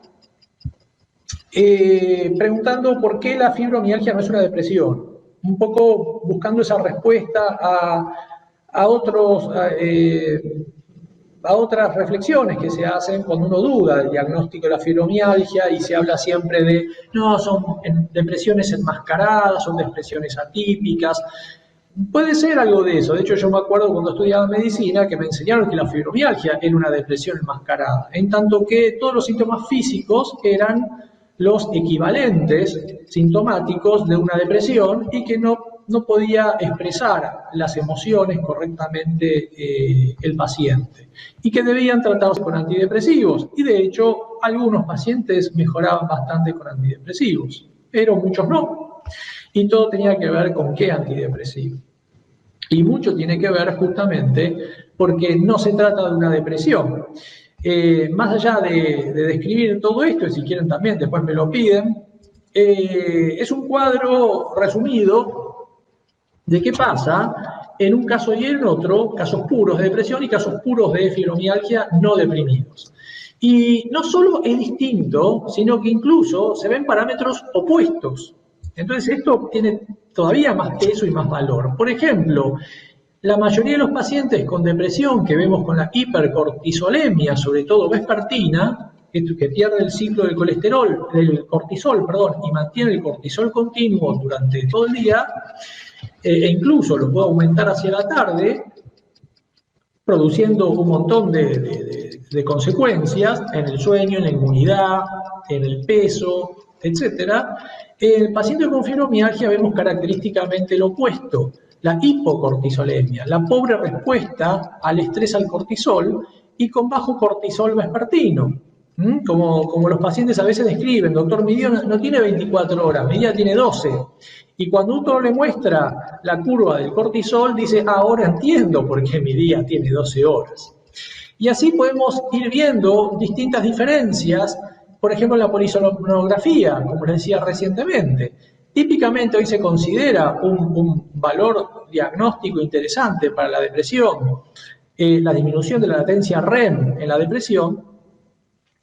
preguntando por qué la fibromialgia no es una depresión, un poco buscando esa respuesta a otros a otras reflexiones que se hacen cuando uno duda del diagnóstico de la fibromialgia y se habla siempre de, no, son depresiones enmascaradas, son depresiones atípicas. Puede ser algo de eso. De hecho, yo me acuerdo cuando estudiaba medicina que me enseñaron que la fibromialgia era una depresión enmascarada, en tanto que todos los síntomas físicos eran los equivalentes sintomáticos de una depresión y que no podía expresar las emociones correctamente el paciente y que debían tratarse con antidepresivos. Y de hecho, algunos pacientes mejoraban bastante con antidepresivos, pero muchos no. Y todo tenía que ver con qué antidepresivo. Y mucho tiene que ver justamente porque no se trata de una depresión. Más allá de describir todo esto, y si quieren también después me lo piden, es un cuadro resumido de qué pasa en un caso y en otro, casos puros de depresión y casos puros de fibromialgia no deprimidos. Y no solo es distinto, sino que incluso se ven parámetros opuestos. Entonces esto tiene todavía más peso y más valor. Por ejemplo, la mayoría de los pacientes con depresión que vemos con la hipercortisolemia, sobre todo vespertina, que pierde el ciclo del cortisol, y mantiene el cortisol continuo durante todo el día, e incluso lo puede aumentar hacia la tarde, produciendo un montón de consecuencias en el sueño, en la inmunidad, en el peso, etc. El paciente con fibromialgia vemos característicamente lo opuesto, la hipocortisolemia, la pobre respuesta al estrés al cortisol y con bajo cortisol vespertino. Como los pacientes a veces describen, doctor, mi día no tiene 24 horas, mi día tiene 12. Y cuando uno le muestra la curva del cortisol, dice, ahora entiendo por qué mi día tiene 12 horas. Y así podemos ir viendo distintas diferencias, por ejemplo, en la polisomnografía, como les decía recientemente. Típicamente hoy se considera un valor diagnóstico interesante para la depresión, la disminución de la latencia REM en la depresión,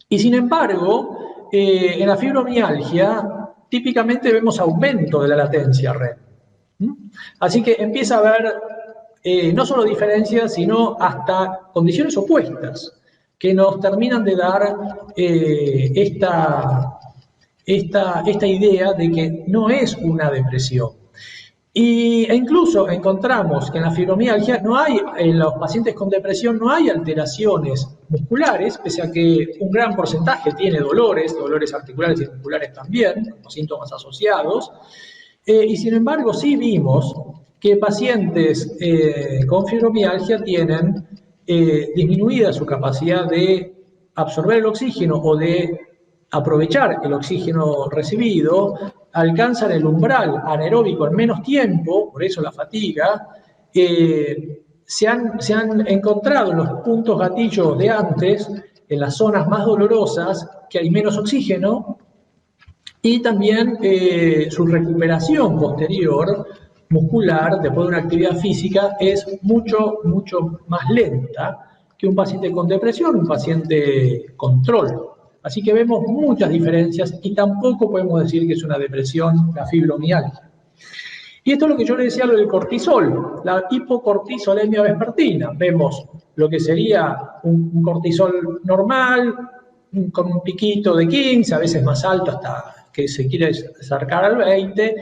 y sin embargo, en la fibromialgia, típicamente vemos aumento de la latencia REM. Así que empieza a haber no solo diferencias, sino hasta condiciones opuestas que nos terminan de dar esta idea de que no es una depresión. E incluso encontramos que en la fibromialgia en los pacientes con depresión no hay alteraciones musculares, pese a que un gran porcentaje tiene dolores articulares y musculares también, como síntomas asociados, y sin embargo sí vimos que pacientes con fibromialgia tienen disminuida su capacidad de absorber el oxígeno o de aprovechar el oxígeno recibido, alcanzan el umbral anaeróbico en menos tiempo, por eso la fatiga. Se han encontrado en los puntos gatillos de antes, en las zonas más dolorosas, que hay menos oxígeno, y también su recuperación posterior muscular después de una actividad física es mucho más lenta que un paciente con depresión, un paciente control. Así que vemos muchas diferencias y tampoco podemos decir que es una depresión la fibromialgia. Y esto es lo que yo le decía, lo del cortisol, la hipocortisolemia vespertina. Vemos lo que sería un cortisol normal, con un piquito de 15, a veces más alto hasta que se quiere acercar al 20,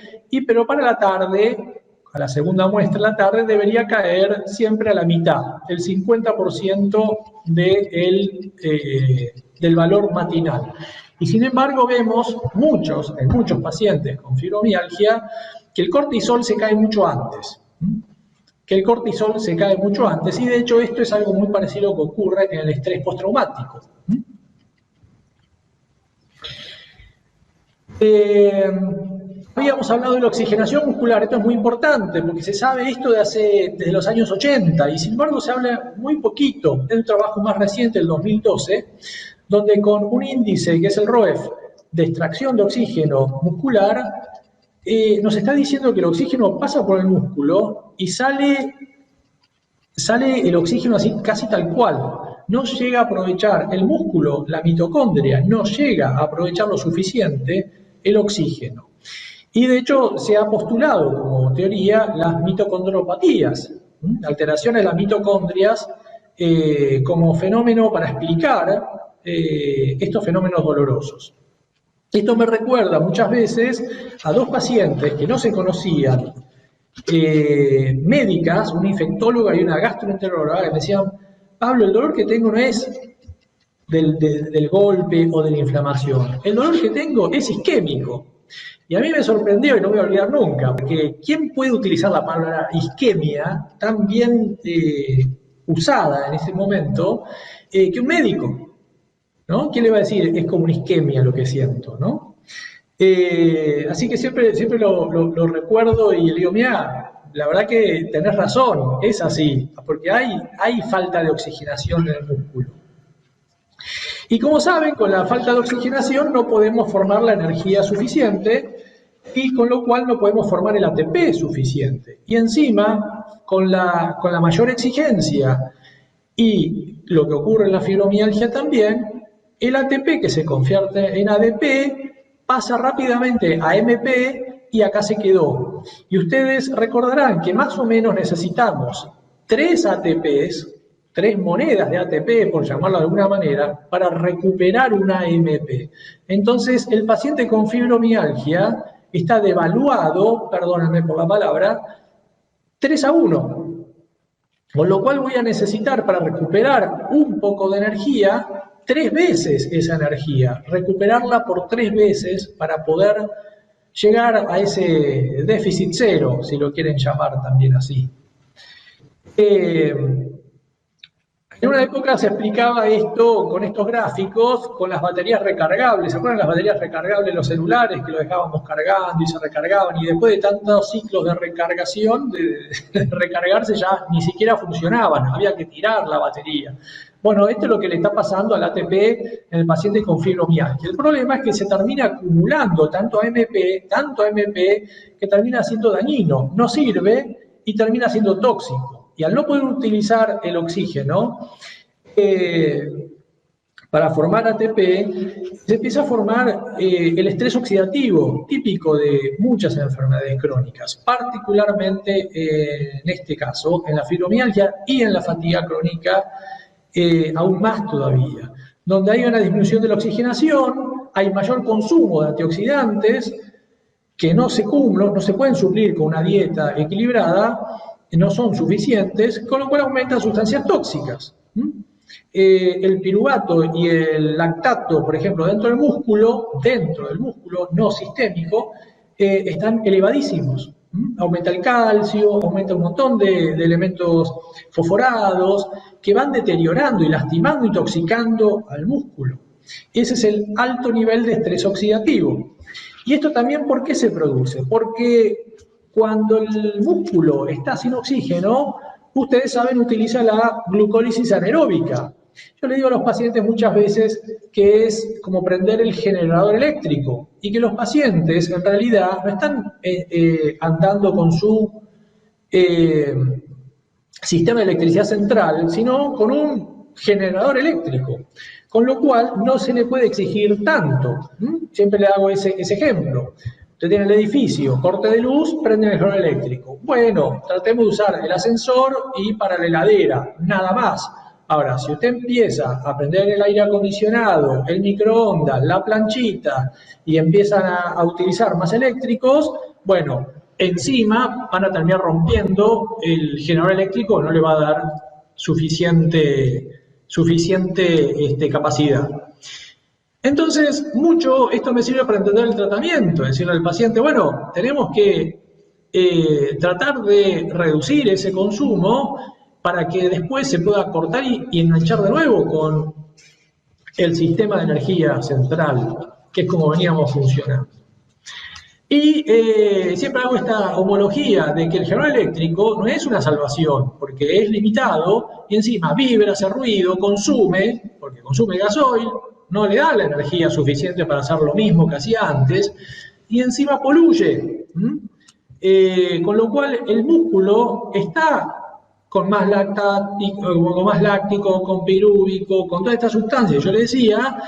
pero para la tarde, a la segunda muestra de la tarde, debería caer siempre a la mitad, el 50% del valor matinal. Y sin embargo vemos en muchos pacientes con fibromialgia que el cortisol se cae mucho antes. Y de hecho esto es algo muy parecido a lo que ocurre en el estrés postraumático. Habíamos hablado de la oxigenación muscular, esto es muy importante porque se sabe esto desde los años 80 y sin embargo se habla muy poquito. Es un trabajo más reciente, el 2012, donde con un índice que es el ROEF de extracción de oxígeno muscular, nos está diciendo que el oxígeno pasa por el músculo y sale el oxígeno así casi tal cual. No llega a aprovechar el músculo, la mitocondria, no llega a aprovechar lo suficiente el oxígeno. Y de hecho se ha postulado como teoría las mitocondriopatías, alteraciones de las mitocondrias como fenómeno para explicar estos fenómenos dolorosos. Esto me recuerda muchas veces a dos pacientes que no se conocían, médicas, una infectóloga y una gastroenteróloga, que me decían: Pablo, el dolor que tengo no es del golpe o de la inflamación, el dolor que tengo es isquémico. Y a mí me sorprendió, y no me voy a olvidar nunca, porque ¿quién puede utilizar la palabra isquemia tan bien usada en ese momento que un médico? ¿No? ¿Quién le va a decir es como una isquemia lo que siento, ¿no? Así que siempre lo recuerdo y le digo: mira, la verdad que tenés razón, es así, porque hay falta de oxigenación en el músculo. Y como saben, con la falta de oxigenación no podemos formar la energía suficiente, y con lo cual no podemos formar el ATP suficiente. Y encima, con la mayor exigencia y lo que ocurre en la fibromialgia también, el ATP que se convierte en ADP pasa rápidamente a MP y acá se quedó. Y ustedes recordarán que más o menos necesitamos 3 ATPs, 3 monedas de ATP, por llamarlo de alguna manera, para recuperar una AMP. Entonces, el paciente con fibromialgia está devaluado, perdónenme por la palabra, 3-1. Con lo cual voy a necesitar, para recuperar un poco de energía, 3 veces esa energía, recuperarla por 3 veces para poder llegar a ese déficit cero, si lo quieren llamar también así. En una época se explicaba esto con estos gráficos, con las baterías recargables. ¿Se acuerdan las baterías recargables de los celulares que lo dejábamos cargando y se recargaban? Y después de tantos ciclos de recargación, de recargarse, ya ni siquiera funcionaban, había que tirar la batería. Bueno, esto es lo que le está pasando al ATP en el paciente con fibromialgia. El problema es que se termina acumulando tanto AMP, que termina siendo dañino, no sirve y termina siendo tóxico. Y al no poder utilizar el oxígeno para formar ATP, se empieza a formar el estrés oxidativo, típico de muchas enfermedades crónicas, particularmente en este caso, en la fibromialgia y en la fatiga crónica, aún más todavía. Donde hay una disminución de la oxigenación, hay mayor consumo de antioxidantes que no se pueden suplir con una dieta equilibrada, no son suficientes, con lo cual aumentan sustancias tóxicas. El piruvato y el lactato, por ejemplo, dentro del músculo, no sistémico, están elevadísimos. Aumenta el calcio, aumenta un montón de elementos fosforados que van deteriorando y lastimando y intoxicando al músculo. Ese es el alto nivel de estrés oxidativo. Y esto también, ¿por qué se produce? Porque cuando el músculo está sin oxígeno, ustedes saben, utiliza la glucólisis anaeróbica. Yo le digo a los pacientes muchas veces que es como prender el generador eléctrico y que los pacientes en realidad no están andando con su sistema de electricidad central, sino con un generador eléctrico, con lo cual no se le puede exigir tanto. Siempre le hago ese ejemplo. Usted tiene el edificio, corte de luz, prende el generador eléctrico. Bueno, tratemos de usar el ascensor y para la heladera, nada más. Ahora, si usted empieza a prender el aire acondicionado, el microondas, la planchita y empiezan a utilizar más eléctricos, bueno, encima van a terminar rompiendo el generador eléctrico, no le va a dar suficiente capacidad. Entonces, esto me sirve para entender el tratamiento, decirle al paciente, bueno, tenemos que tratar de reducir ese consumo para que después se pueda cortar y enganchar de nuevo con el sistema de energía central, que es como veníamos funcionando. Y siempre hago esta homología de que el generador eléctrico no es una salvación, porque es limitado y encima vibra, hace ruido, porque consume gasoil, no le da la energía suficiente para hacer lo mismo que hacía antes, y encima poluye. Con lo cual el músculo está con más láctico, con pirúvico, con todas estas sustancias. Yo le decía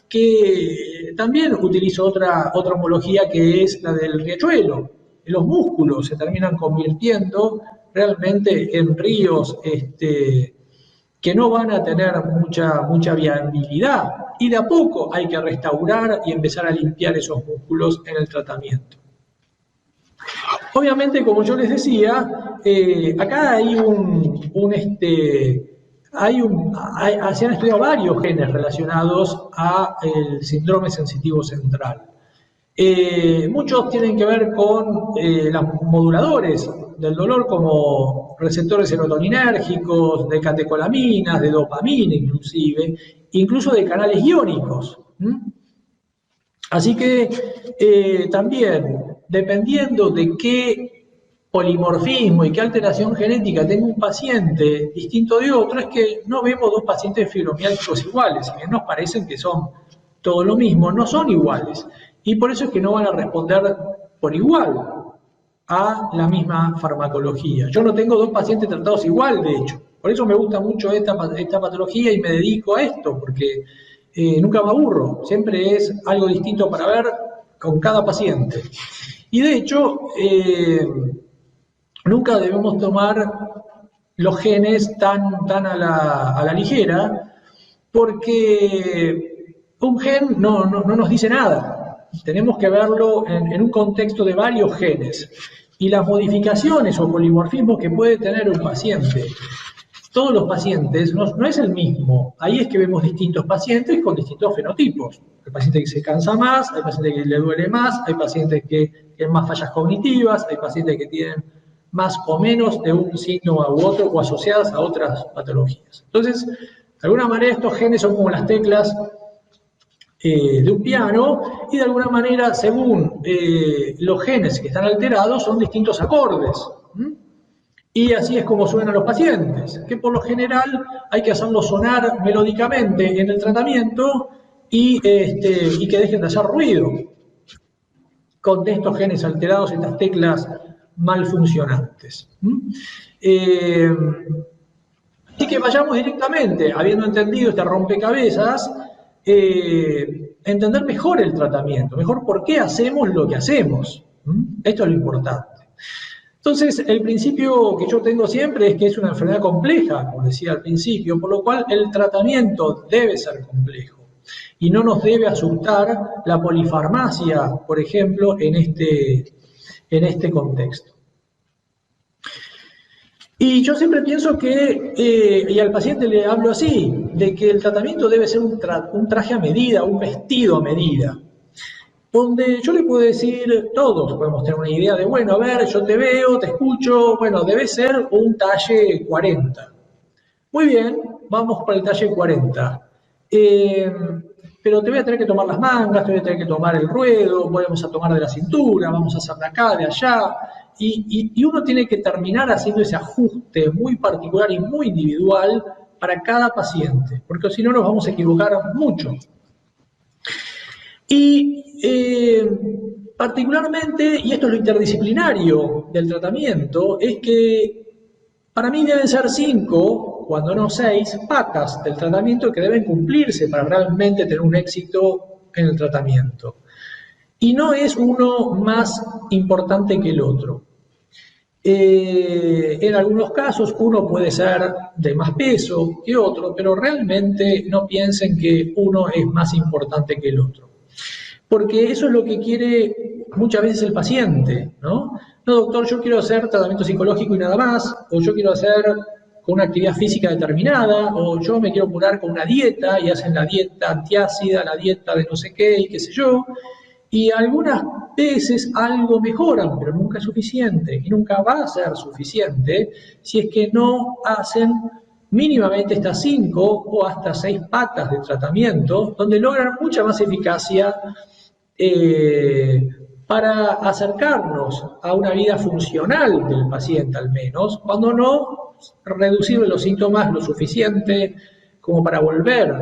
que también utilizo otra homología que es la del riachuelo. Los músculos se terminan convirtiendo realmente en ríos que no van a tener mucha viabilidad, y de a poco hay que restaurar y empezar a limpiar esos músculos en el tratamiento. Obviamente, como yo les decía, acá hay se han estudiado varios genes relacionados al síndrome sensitivo central. Muchos tienen que ver con los moduladores del dolor, como receptores serotoninérgicos, de catecolaminas, de dopamina incluso de canales iónicos. Así que también, dependiendo de qué polimorfismo y qué alteración genética tenga un paciente distinto de otro, es que no vemos dos pacientes fibromialgicos iguales, si bien nos parecen que son todo lo mismo, no son iguales. Y por eso es que no van a responder por igual a la misma farmacología. Yo no tengo dos pacientes tratados igual, de hecho. Por eso me gusta mucho esta patología y me dedico a esto, porque nunca me aburro. Siempre es algo distinto para ver con cada paciente. Y de hecho, nunca debemos tomar los genes tan a la ligera, porque un gen no nos dice nada. Tenemos que verlo en un contexto de varios genes. Y las modificaciones o polimorfismos que puede tener un paciente, todos los pacientes, no es el mismo. Ahí es que vemos distintos pacientes con distintos fenotipos. Hay pacientes que se cansa más, hay pacientes que le duele más, hay pacientes que tienen más fallas cognitivas, hay pacientes que tienen más o menos de un síntoma u otro o asociadas a otras patologías. Entonces, de alguna manera estos genes son como las teclas de un piano, y de alguna manera, según los genes que están alterados, son distintos acordes. Y así es como suenan los pacientes, que por lo general hay que hacerlos sonar melódicamente en el tratamiento y que dejen de hacer ruido con estos genes alterados, estas teclas mal funcionantes. Así que vayamos directamente, habiendo entendido este rompecabezas, entender mejor el tratamiento, mejor por qué hacemos lo que hacemos. Esto es lo importante. Entonces, el principio que yo tengo siempre es que es una enfermedad compleja, como decía al principio, por lo cual el tratamiento debe ser complejo. Y no nos debe asustar la polifarmacia, por ejemplo, en este contexto. Y yo siempre pienso que, y al paciente le hablo así, de que el tratamiento debe ser un traje a medida, un vestido a medida, donde yo le puedo decir, todos podemos tener una idea de, bueno, a ver, yo te veo, te escucho, bueno, debe ser un talle 40. Muy bien, vamos para el talle 40. Pero te voy a tener que tomar las mangas, te voy a tener que tomar el ruedo, vamos a tomar de la cintura, vamos a hacer de acá, de allá, y uno tiene que terminar haciendo ese ajuste muy particular y muy individual para cada paciente, porque si no nos vamos a equivocar mucho. Y particularmente, y esto es lo interdisciplinario del tratamiento, es que para mí deben ser 5, cuando no 6, patas del tratamiento que deben cumplirse para realmente tener un éxito en el tratamiento. Y no es uno más importante que el otro. En algunos casos uno puede ser de más peso que otro, pero realmente no piensen que uno es más importante que el otro. Porque eso es lo que quiere muchas veces el paciente, ¿no? No, doctor, yo quiero hacer tratamiento psicológico y nada más, o yo quiero hacer con una actividad física determinada, o yo me quiero curar con una dieta, y hacen la dieta antiácida, la dieta de no sé qué, y qué sé yo, y algunas veces algo mejoran, pero nunca es suficiente, y nunca va a ser suficiente si es que no hacen mínimamente estas 5 o hasta 6 patas de tratamiento, donde logran mucha más eficacia para acercarnos a una vida funcional del paciente, al menos, cuando no reducir los síntomas lo suficiente como para volver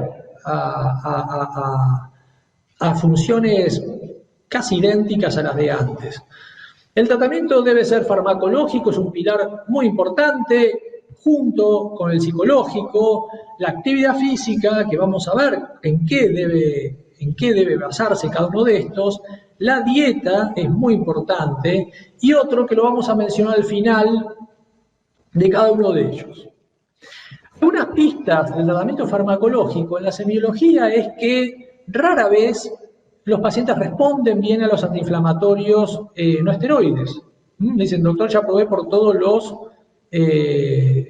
a funciones casi idénticas a las de antes. El tratamiento debe ser farmacológico, es un pilar muy importante, junto con el psicológico, la actividad física, que vamos a ver en qué debe basarse cada uno de estos, la dieta es muy importante, y otro que lo vamos a mencionar al final de cada uno de ellos. Algunas pistas del tratamiento farmacológico en la semiología es que rara vez los pacientes responden bien a los antiinflamatorios no esteroides. Dicen, doctor, ya probé por todos los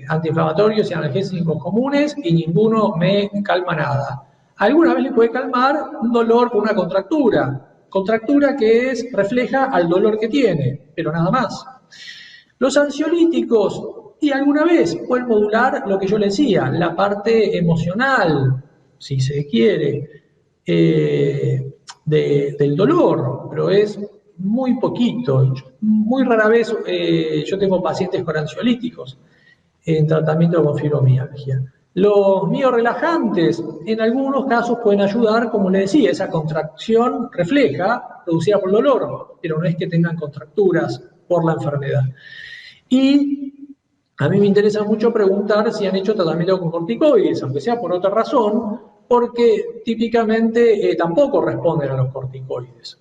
antiinflamatorios y analgésicos comunes y ninguno me calma nada. Alguna vez le puede calmar un dolor por una contractura que refleja al dolor que tiene, pero nada más. Los ansiolíticos, y alguna vez pueden modular lo que yo le decía, la parte emocional, si se quiere, del dolor, pero es muy poquito. Muy rara vez yo tengo pacientes con ansiolíticos en tratamiento con fibromialgia. Los miorelajantes en algunos casos pueden ayudar, como le decía, esa contracción refleja, producida por el dolor, pero no es que tengan contracturas por la enfermedad. Y a mí me interesa mucho preguntar si han hecho tratamiento con corticoides, aunque sea por otra razón, porque típicamente tampoco responden a los corticoides.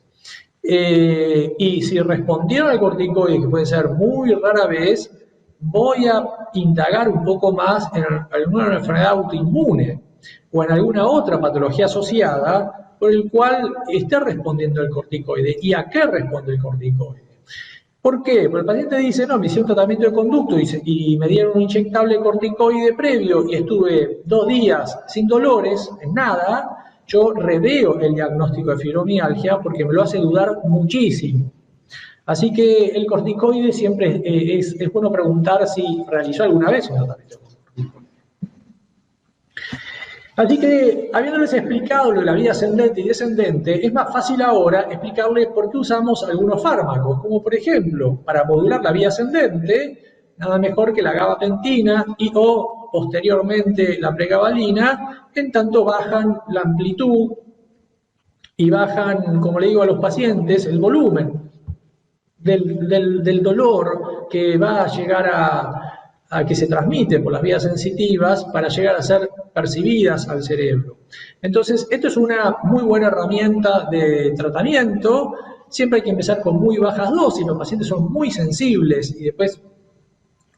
Y si respondieron al corticoide, que puede ser muy rara vez, voy a indagar un poco más en alguna enfermedad autoinmune o en alguna otra patología asociada por el cual esté respondiendo el corticoide y a qué responde el corticoide. ¿Por qué? Porque el paciente dice, no, me hicieron un tratamiento de conducto y me dieron un inyectable corticoide previo y estuve 2 días sin dolores, en nada. Yo reveo el diagnóstico de fibromialgia porque me lo hace dudar muchísimo. Así que el corticoide siempre es bueno preguntar si realizó alguna vez un tratamiento con corticoide. Así que, habiéndoles explicado lo de la vía ascendente y descendente, es más fácil ahora explicarles por qué usamos algunos fármacos, como por ejemplo, para modular la vía ascendente, nada mejor que la gabapentina o posteriormente la pregabalina, en tanto bajan la amplitud y bajan, como le digo a los pacientes, el volumen del dolor que va a llegar a que se transmite por las vías sensitivas para llegar a ser percibidas al cerebro. Entonces, esto es una muy buena herramienta de tratamiento. Siempre hay que empezar con muy bajas dosis, los pacientes son muy sensibles y después,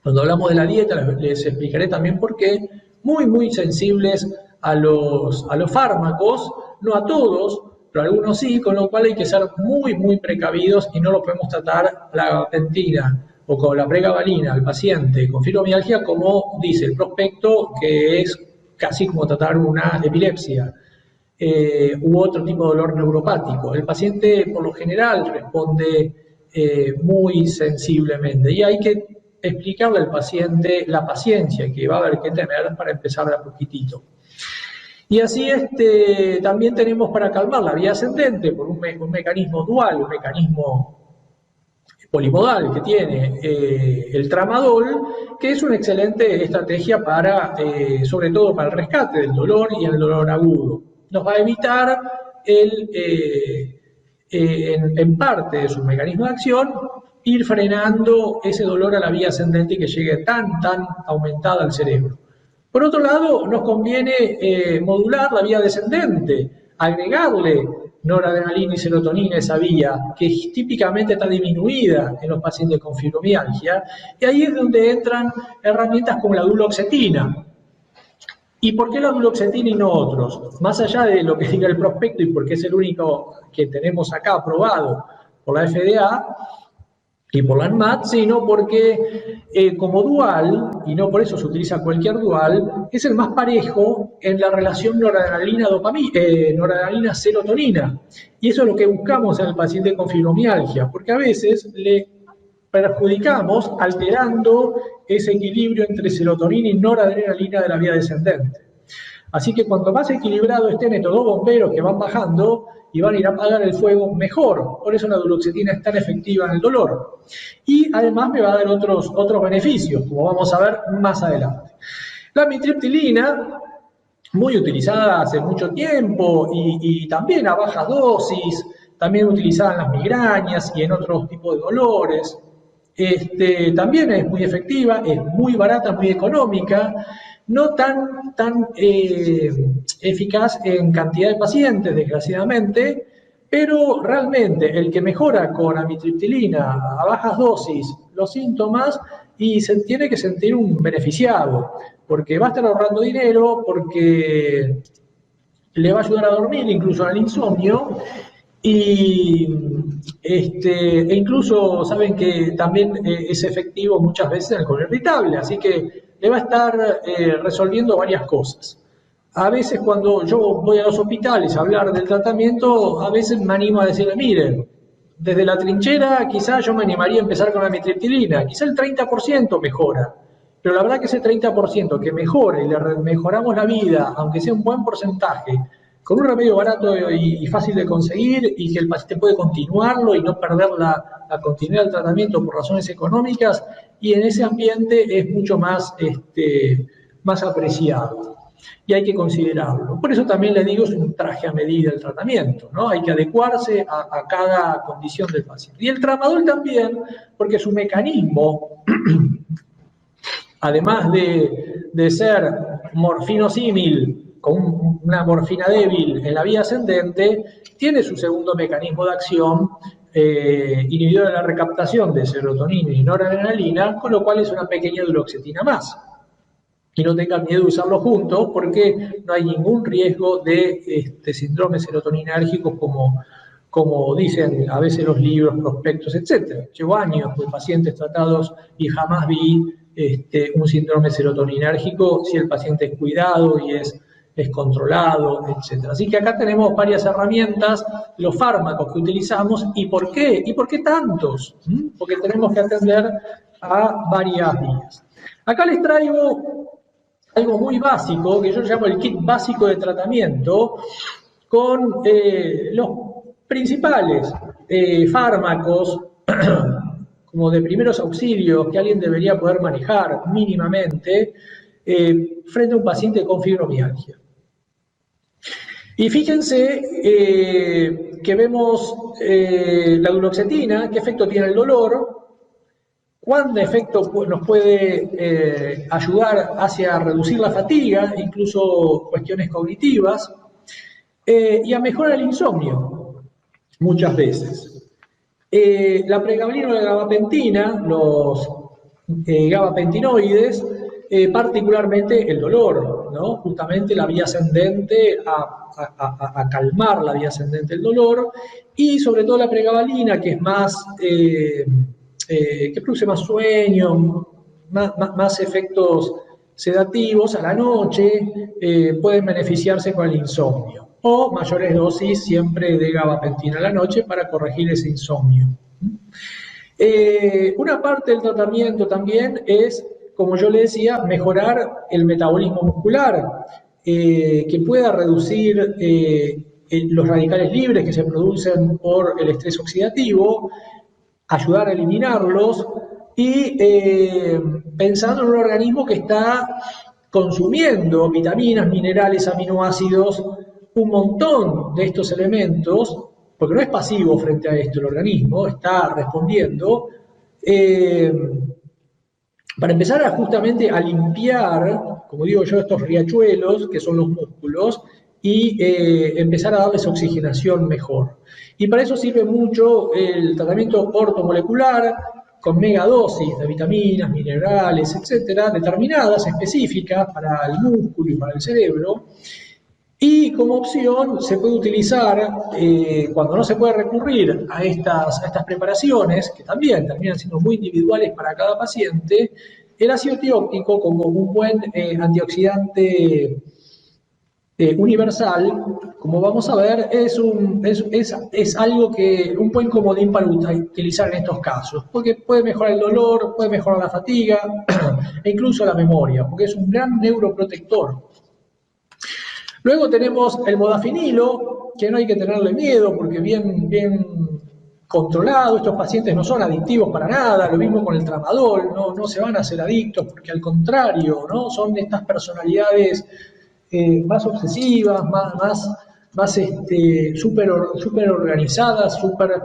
cuando hablamos de la dieta, les explicaré también por qué, muy sensibles a los fármacos, no a todos, pero algunos sí, con lo cual hay que ser muy precavidos y no lo podemos tratar la gabapentina o con la pregabalina al paciente con fibromialgia como dice el prospecto, que es casi como tratar una epilepsia u otro tipo de dolor neuropático. El paciente por lo general responde muy sensiblemente y hay que explicarle al paciente la paciencia que va a haber que tener para empezar de a poquitito. Y así también tenemos para calmar la vía ascendente por un mecanismo dual, un mecanismo polimodal que tiene el tramadol, que es una excelente estrategia para, sobre todo para el rescate del dolor y el dolor agudo. Nos va a evitar en parte de su mecanismo de acción ir frenando ese dolor a la vía ascendente y que llegue tan aumentada al cerebro. Por otro lado, nos conviene modular la vía descendente, agregarle noradrenalina y serotonina a esa vía, que típicamente está disminuida en los pacientes con fibromialgia, y ahí es donde entran herramientas como la duloxetina. ¿Y por qué la duloxetina y no otros? Más allá de lo que diga el prospecto y porque es el único que tenemos acá aprobado por la FDA, y por la ANMAT, sino porque como dual, y no por eso se utiliza cualquier dual, es el más parejo en la relación noradrenalina-serotonina. Y eso es lo que buscamos en el paciente con fibromialgia, porque a veces le perjudicamos alterando ese equilibrio entre serotonina y noradrenalina de la vía descendente. Así que cuanto más equilibrado estén estos dos bomberos que van bajando y van a ir a apagar el fuego, mejor. Por eso la duloxetina es tan efectiva en el dolor. Y además me va a dar otros beneficios, como vamos a ver más adelante. La amitriptilina, muy utilizada hace mucho tiempo y también a baja dosis, también utilizada en las migrañas y en otros tipos de dolores. También es muy efectiva, es muy barata, muy económica, no tan eficaz en cantidad de pacientes, desgraciadamente, pero realmente el que mejora con amitriptilina a bajas dosis los síntomas y se tiene que sentir un beneficiado, porque va a estar ahorrando dinero, porque le va a ayudar a dormir, incluso al insomnio, e incluso saben que también es efectivo muchas veces en el colon irritable, así que le va a estar resolviendo varias cosas. A veces cuando yo voy a los hospitales a hablar del tratamiento, a veces me animo a decirle, miren, desde la trinchera quizás yo me animaría a empezar con la amitriptilina, quizá el 30% mejora, pero la verdad que ese 30% que mejore y le mejoramos la vida, aunque sea un buen porcentaje, con un remedio barato y fácil de conseguir y que el paciente puede continuarlo y no perder la continuidad del tratamiento por razones económicas, y en ese ambiente es mucho más, más apreciado. Y hay que considerarlo. Por eso también le digo, es un traje a medida el tratamiento, ¿no? Hay que adecuarse a cada condición del paciente. Y el tramadol también, porque su mecanismo, además de ser morfinosímil, con una morfina débil en la vía ascendente, tiene su segundo mecanismo de acción, inhibidor de la recaptación de serotonina y noradrenalina, con lo cual es una pequeña duloxetina más. Y no tengan miedo de usarlo juntos, porque no hay ningún riesgo de síndrome serotoninérgico como dicen a veces los libros, prospectos, etc. Llevo años de pacientes tratados y jamás vi un síndrome serotoninérgico si el paciente es cuidado y es controlado, etc. Así que acá tenemos varias herramientas, los fármacos que utilizamos. ¿Y por qué? ¿Y por qué tantos? Porque tenemos que atender a varias vías. Acá les traigo algo muy básico, que yo llamo el kit básico de tratamiento, con los principales fármacos como de primeros auxilios que alguien debería poder manejar mínimamente frente a un paciente con fibromialgia. Y fíjense que vemos la duloxetina, qué efecto tiene el dolor, cuán efecto nos puede ayudar hacia reducir la fatiga, incluso cuestiones cognitivas, y a mejorar el insomnio, muchas veces. La pregabalina o la gabapentina, los gabapentinoides, particularmente el dolor, ¿no? Justamente la vía ascendente, a calmar la vía ascendente del dolor, y sobre todo la pregabalina, que es más, que produce más sueño, más efectos sedativos a la noche, pueden beneficiarse con el insomnio. O mayores dosis siempre de gabapentina a la noche para corregir ese insomnio. Una parte del tratamiento también es, como yo le decía, mejorar el metabolismo muscular, que pueda reducir los radicales libres que se producen por el estrés oxidativo, ayudar a eliminarlos y pensando en un organismo que está consumiendo vitaminas, minerales, aminoácidos, un montón de estos elementos, porque no es pasivo frente a esto el organismo, está respondiendo, para empezar justamente a limpiar, como digo yo, estos riachuelos, que son los músculos, y empezar a darles oxigenación mejor. Y para eso sirve mucho el tratamiento ortomolecular, con megadosis de vitaminas, minerales, etcétera, determinadas, específicas para el músculo y para el cerebro. Y como opción se puede utilizar, cuando no se puede recurrir a estas preparaciones, que también terminan siendo muy individuales para cada paciente, el ácido tióptico como un buen antioxidante universal, como vamos a ver, es algo que un buen comodín para utilizar en estos casos, porque puede mejorar el dolor, puede mejorar la fatiga e incluso la memoria, porque es un gran neuroprotector. Luego tenemos el modafinilo, que no hay que tenerle miedo porque bien controlado. Estos pacientes no son adictivos para nada, lo mismo con el tramadol, no se van a hacer adictos porque al contrario, ¿no? Son estas personalidades más obsesivas, más súper organizadas, súper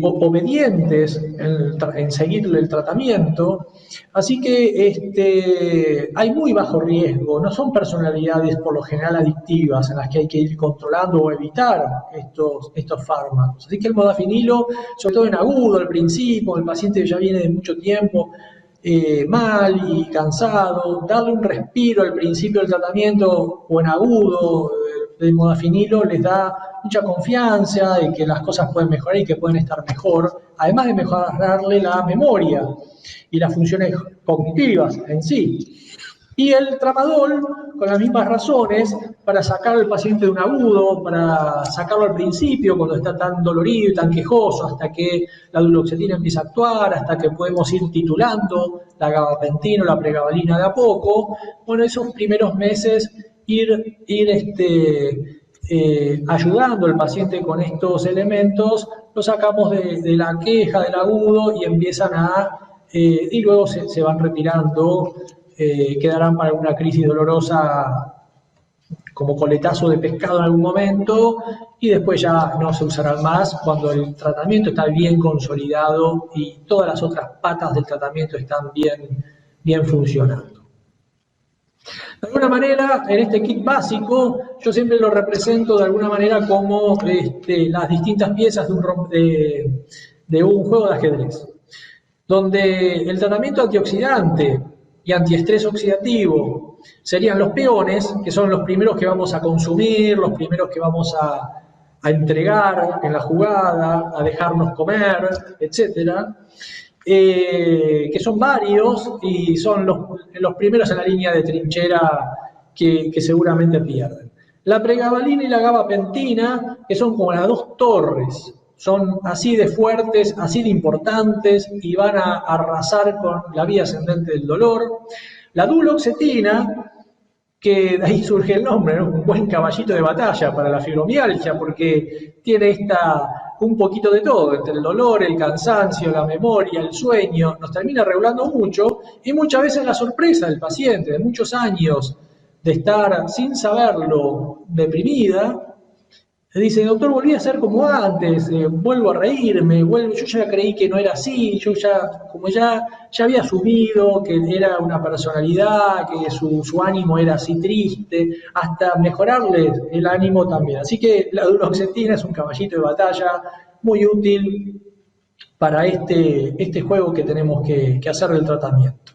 obedientes en seguir el tratamiento, así que hay muy bajo riesgo, no son personalidades por lo general adictivas en las que hay que ir controlando o evitar estos fármacos. Así que el modafinilo, sobre todo en agudo al principio, el paciente ya viene de mucho tiempo mal y cansado, darle un respiro al principio del tratamiento o en agudo del modafinilo les da mucha confianza de que las cosas pueden mejorar y que pueden estar mejor, además de mejorarle la memoria y las funciones cognitivas en sí. Y el tramadol, con las mismas razones, para sacar al paciente de un agudo, para sacarlo al principio, cuando está tan dolorido y tan quejoso, hasta que la duloxetina empieza a actuar, hasta que podemos ir titulando la gabapentina o la pregabalina de a poco. Bueno, esos primeros meses ir ayudando al paciente con estos elementos, lo sacamos de la queja, del agudo, y empiezan y luego se van retirando, quedarán para una crisis dolorosa como coletazo de pescado en algún momento, y después ya no se usarán más cuando el tratamiento está bien consolidado y todas las otras patas del tratamiento están bien funcionando. De alguna manera, en este kit básico, yo siempre lo represento de alguna manera como las distintas piezas de un juego de ajedrez, donde el tratamiento antioxidante y antiestrés oxidativo serían los peones, que son los primeros que vamos a consumir, los primeros que vamos a entregar en la jugada, a dejarnos comer, etcétera. Que son varios y son los primeros en la línea de trinchera que seguramente pierden. La pregabalina y la gabapentina, que son como las dos torres, son así de fuertes, así de importantes y van a arrasar con la vía ascendente del dolor. La duloxetina, que de ahí surge el nombre, ¿no? Un buen caballito de batalla para la fibromialgia, porque tiene un poquito de todo, entre el dolor, el cansancio, la memoria, el sueño, nos termina regulando mucho, y muchas veces la sorpresa del paciente de muchos años de estar sin saberlo deprimida, dice: doctor, volví a ser como antes, vuelvo a reírme, yo ya creí que no era así, yo ya había asumido que era una personalidad, que su ánimo era así triste, hasta mejorarle el ánimo también. Así que la duloxetina es un caballito de batalla muy útil para este juego que tenemos que hacer del tratamiento.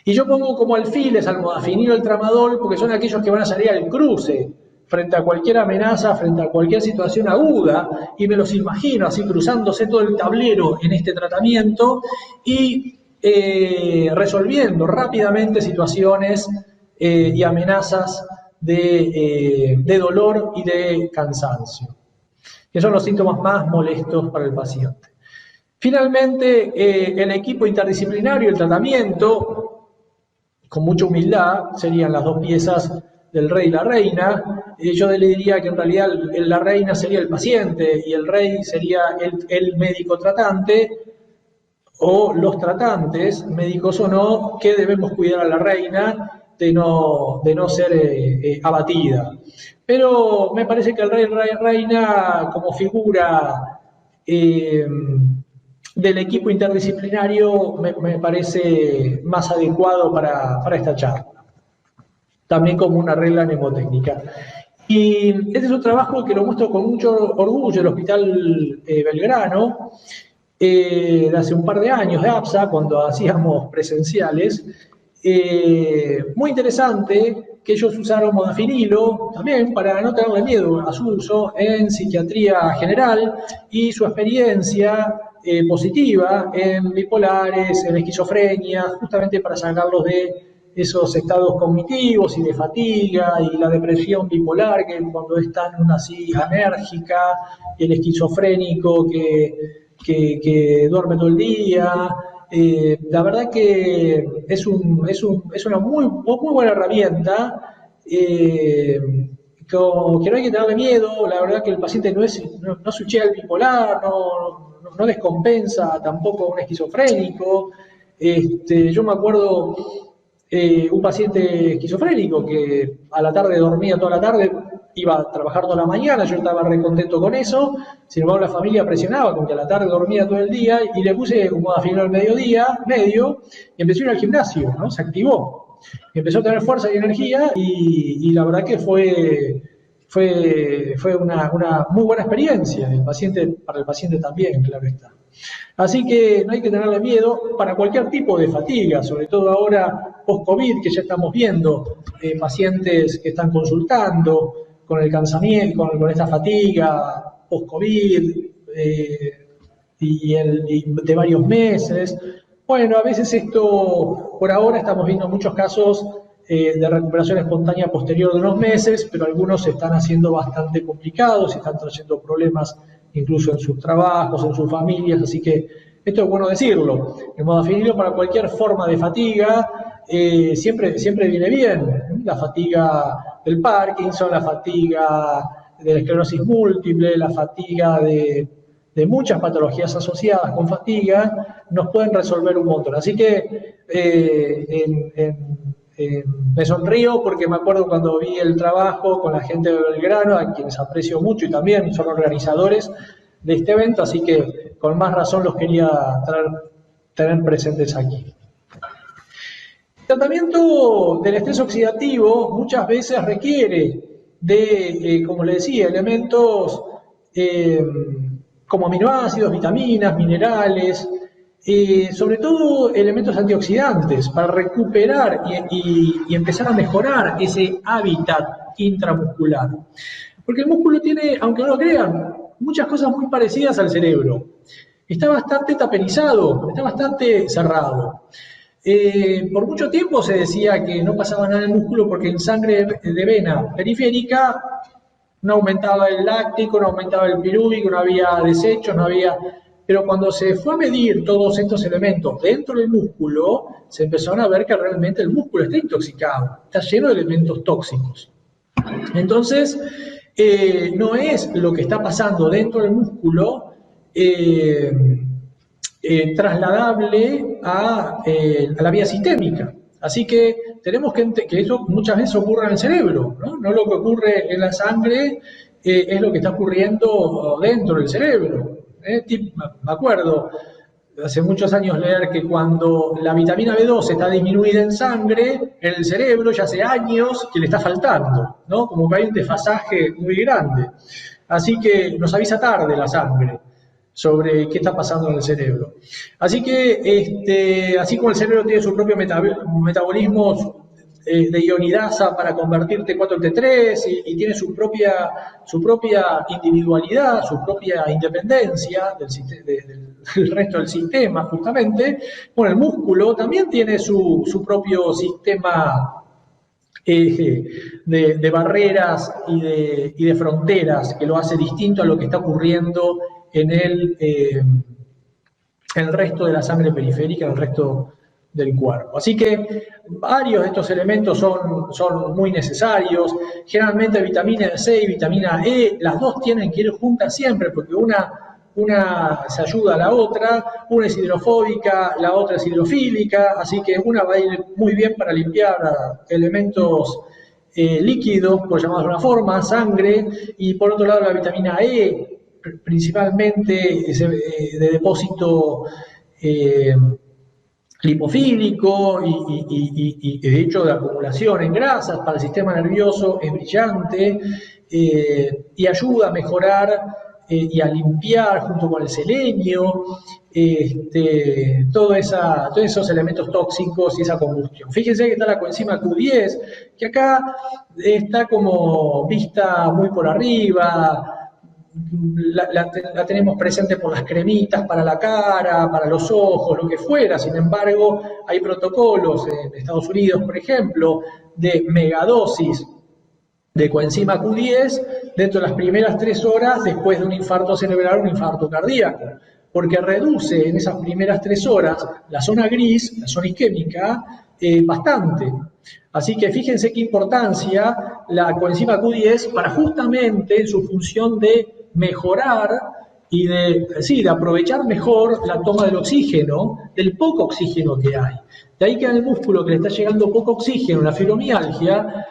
Y yo pongo como alfiles al modafinilo y al tramadol, porque son aquellos que van a salir al cruce frente a cualquier amenaza, frente a cualquier situación aguda, y me los imagino así cruzándose todo el tablero en este tratamiento y resolviendo rápidamente situaciones y amenazas de dolor y de cansancio, que son los síntomas más molestos para el paciente. Finalmente, el equipo interdisciplinario, el tratamiento, con mucha humildad, serían las dos piezas del rey y la reina. Yo le diría que en realidad la reina sería el paciente y el rey sería el médico tratante, o los tratantes, médicos o no, que debemos cuidar a la reina de no ser abatida. Pero me parece que el rey y reina, como figura del equipo interdisciplinario, me parece más adecuado para esta charla, también como una regla mnemotécnica. Y este es un trabajo que lo muestro con mucho orgullo del Hospital Belgrano, de hace un par de años, de APSA, cuando hacíamos presenciales. Muy interesante, que ellos usaron modafinilo también para no tenerle miedo a su uso en psiquiatría general, y su experiencia positiva en bipolares, en esquizofrenia, justamente para sacarlos de esos estados cognitivos y de fatiga y la depresión bipolar, que cuando están así anérgica, el esquizofrénico que duerme todo el día. La verdad que es una muy buena herramienta, que no hay que tenerle miedo. La verdad que el paciente no switchea el bipolar, no descompensa tampoco un esquizofrénico. Yo me acuerdo un paciente esquizofrénico que a la tarde dormía toda la tarde, iba a trabajar toda la mañana, yo estaba re contento con eso, sin embargo la familia presionaba con que a la tarde dormía todo el día y le puse un modafinil al mediodía, medio, y empezó a ir al gimnasio, ¿no? Se activó, empezó a tener fuerza y energía y la verdad que fue una muy buena experiencia para el paciente también, claro está. Así que no hay que tenerle miedo para cualquier tipo de fatiga, sobre todo ahora post-COVID, que ya estamos viendo pacientes que están consultando con el cansamiento, con esta fatiga post-COVID y de varios meses. Bueno, a veces esto, por ahora estamos viendo muchos casos de recuperación espontánea posterior de unos meses, pero algunos se están haciendo bastante complicados, se están trayendo problemas incluso en sus trabajos, en sus familias, así que esto es bueno decirlo. El modafinil para cualquier forma de fatiga siempre viene bien. La fatiga del Parkinson, la fatiga de la esclerosis múltiple, la fatiga de muchas patologías asociadas con fatiga, nos pueden resolver un montón. Así que me sonrío porque me acuerdo cuando vi el trabajo con la gente de Belgrano, a quienes aprecio mucho y también son organizadores de este evento, así que con más razón los quería tener presentes aquí. El tratamiento del estrés oxidativo muchas veces requiere de, como le decía, elementos como aminoácidos, vitaminas, minerales, sobre todo elementos antioxidantes para recuperar y empezar a mejorar ese hábitat intramuscular. Porque el músculo tiene, aunque no lo crean, muchas cosas muy parecidas al cerebro. Está bastante taperizado, está bastante cerrado. Por mucho tiempo se decía que no pasaba nada en el músculo porque en sangre de vena periférica no aumentaba el láctico, no aumentaba el pirúvico, no había desechos, no había... Pero cuando se fue a medir todos estos elementos dentro del músculo, se empezaron a ver que realmente el músculo está intoxicado, está lleno de elementos tóxicos. Entonces, no es lo que está pasando dentro del músculo trasladable a la vía sistémica. Así que tenemos que eso muchas veces ocurre en el cerebro, ¿no? No lo que ocurre en la sangre es lo que está ocurriendo dentro del cerebro. Me acuerdo hace muchos años leer que cuando la vitamina B2 está disminuida en sangre, en el cerebro ya hace años que le está faltando, ¿no? Como que hay un desfasaje muy grande. Así que nos avisa tarde la sangre sobre qué está pasando en el cerebro. Así que, así como el cerebro tiene su propio metabolismo de ionidasa para convertir T4 en T3 y tiene su propia individualidad, su propia independencia del resto del sistema, justamente, bueno, el músculo también tiene su propio sistema de barreras y de fronteras que lo hace distinto a lo que está ocurriendo en el resto de la sangre periférica, en el resto del cuerpo. Así que varios de estos elementos son muy necesarios. Generalmente vitamina C y vitamina E, las dos tienen que ir juntas siempre, porque una se ayuda a la otra, una es hidrofóbica, la otra es hidrofílica, así que una va a ir muy bien para limpiar elementos líquidos, por llamarlos de una forma, sangre, y por otro lado la vitamina E, principalmente de depósito lipofílico y de hecho de acumulación en grasas para el sistema nervioso, es brillante y ayuda a mejorar y a limpiar junto con el selenio todos esos elementos tóxicos y esa combustión. Fíjense que está la coenzima Q10, que acá está como vista muy por arriba, la tenemos presente por las cremitas para la cara, para los ojos, lo que fuera. Sin embargo, hay protocolos en Estados Unidos, por ejemplo, de megadosis de coenzima Q10 dentro de las primeras 3 horas después de un infarto cerebral o un infarto cardíaco, porque reduce en esas primeras 3 horas la zona gris, la zona isquémica, bastante. Así que fíjense qué importancia la coenzima Q10 para justamente en su función de mejorar y de aprovechar mejor la toma del oxígeno, del poco oxígeno que hay. De ahí que al músculo que le está llegando poco oxígeno, la fibromialgia,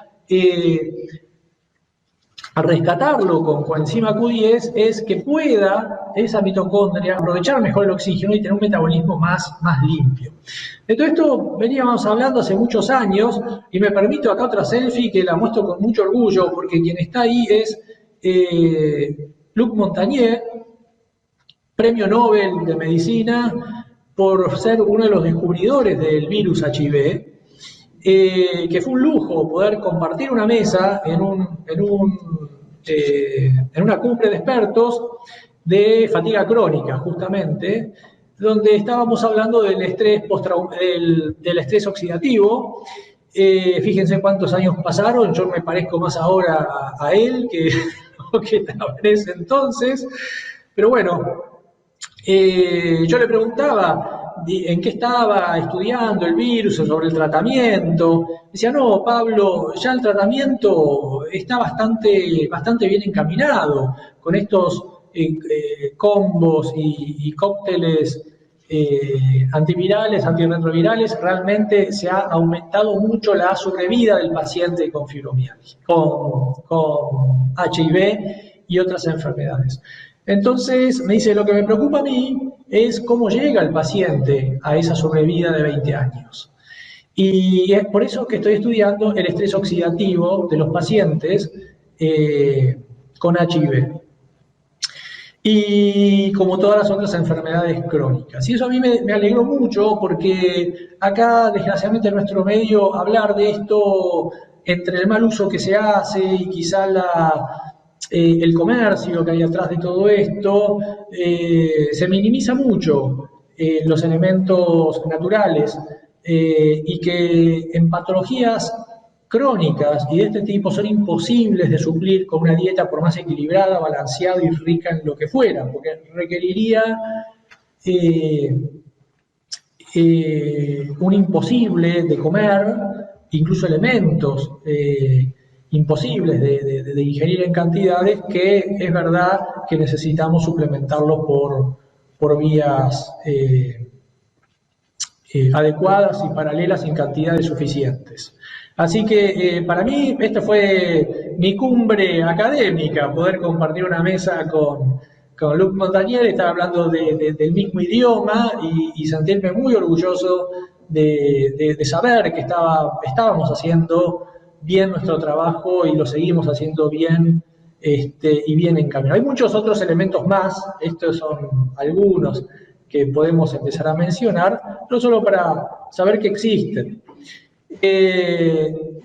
a rescatarlo con coenzima Q10 es que pueda esa mitocondria aprovechar mejor el oxígeno y tener un metabolismo más limpio. De todo esto veníamos hablando hace muchos años y me permito acá otra selfie que la muestro con mucho orgullo porque quien está ahí es Luc Montagnier, premio Nobel de Medicina por ser uno de los descubridores del virus HIV. Que fue un lujo poder compartir una mesa en una cumbre de expertos de fatiga crónica, justamente, donde estábamos hablando del estrés del estrés oxidativo. Fíjense cuántos años pasaron, yo me parezco más ahora a él que en ese entonces, pero bueno, yo le preguntaba en qué estaba estudiando el virus, sobre el tratamiento. Decía, no, Pablo, ya el tratamiento está bastante bien encaminado con estos combos y cócteles antivirales, antirretrovirales. Realmente se ha aumentado mucho la sobrevida del paciente con fibromialgia, con HIV y otras enfermedades. Entonces me dice, lo que me preocupa a mí es cómo llega el paciente a esa sobrevida de 20 años. Y es por eso que estoy estudiando el estrés oxidativo de los pacientes con HIV. Y como todas las otras enfermedades crónicas. Y eso a mí me alegró mucho porque acá, desgraciadamente, en nuestro medio, hablar de esto entre el mal uso que se hace y quizá el comercio que hay atrás de todo esto, se minimiza mucho los elementos naturales y que en patologías crónicas y de este tipo son imposibles de suplir con una dieta por más equilibrada, balanceada y rica en lo que fuera, porque requeriría un imposible de comer, incluso elementos imposibles de ingerir en cantidades que es verdad que necesitamos suplementarlos por vías adecuadas y paralelas en cantidades suficientes. Así que para mí esta fue mi cumbre académica, poder compartir una mesa con Luc Montagnier, estar hablando del mismo idioma y sentirme muy orgulloso de saber que estábamos haciendo bien nuestro trabajo y lo seguimos haciendo bien y bien encaminado. Hay muchos otros elementos más, estos son algunos que podemos empezar a mencionar, no solo para saber que existen.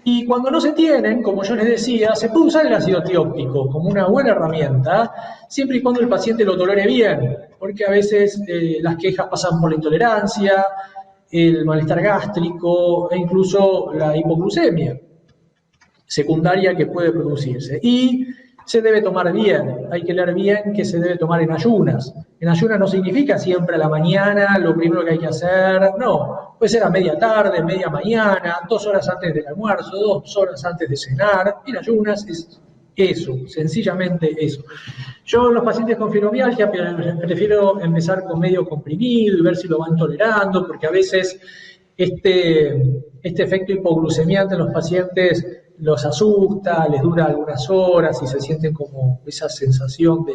Y cuando no se tienen, como yo les decía, se puede usar el ácido tióptico como una buena herramienta, siempre y cuando el paciente lo tolere bien, porque a veces las quejas pasan por la intolerancia, el malestar gástrico e incluso la hipoglucemia secundaria que puede producirse. Y se debe tomar bien, hay que leer bien que se debe tomar en ayunas. En ayunas no significa siempre a la mañana, lo primero que hay que hacer, no, puede ser a media tarde, media mañana, 2 horas antes del almuerzo, 2 horas antes de cenar. En ayunas es eso, sencillamente eso. Yo los pacientes con fibromialgia prefiero empezar con medio comprimido y ver si lo van tolerando, porque a veces este efecto hipoglucemiante en los pacientes los asusta, les dura algunas horas y se sienten como esa sensación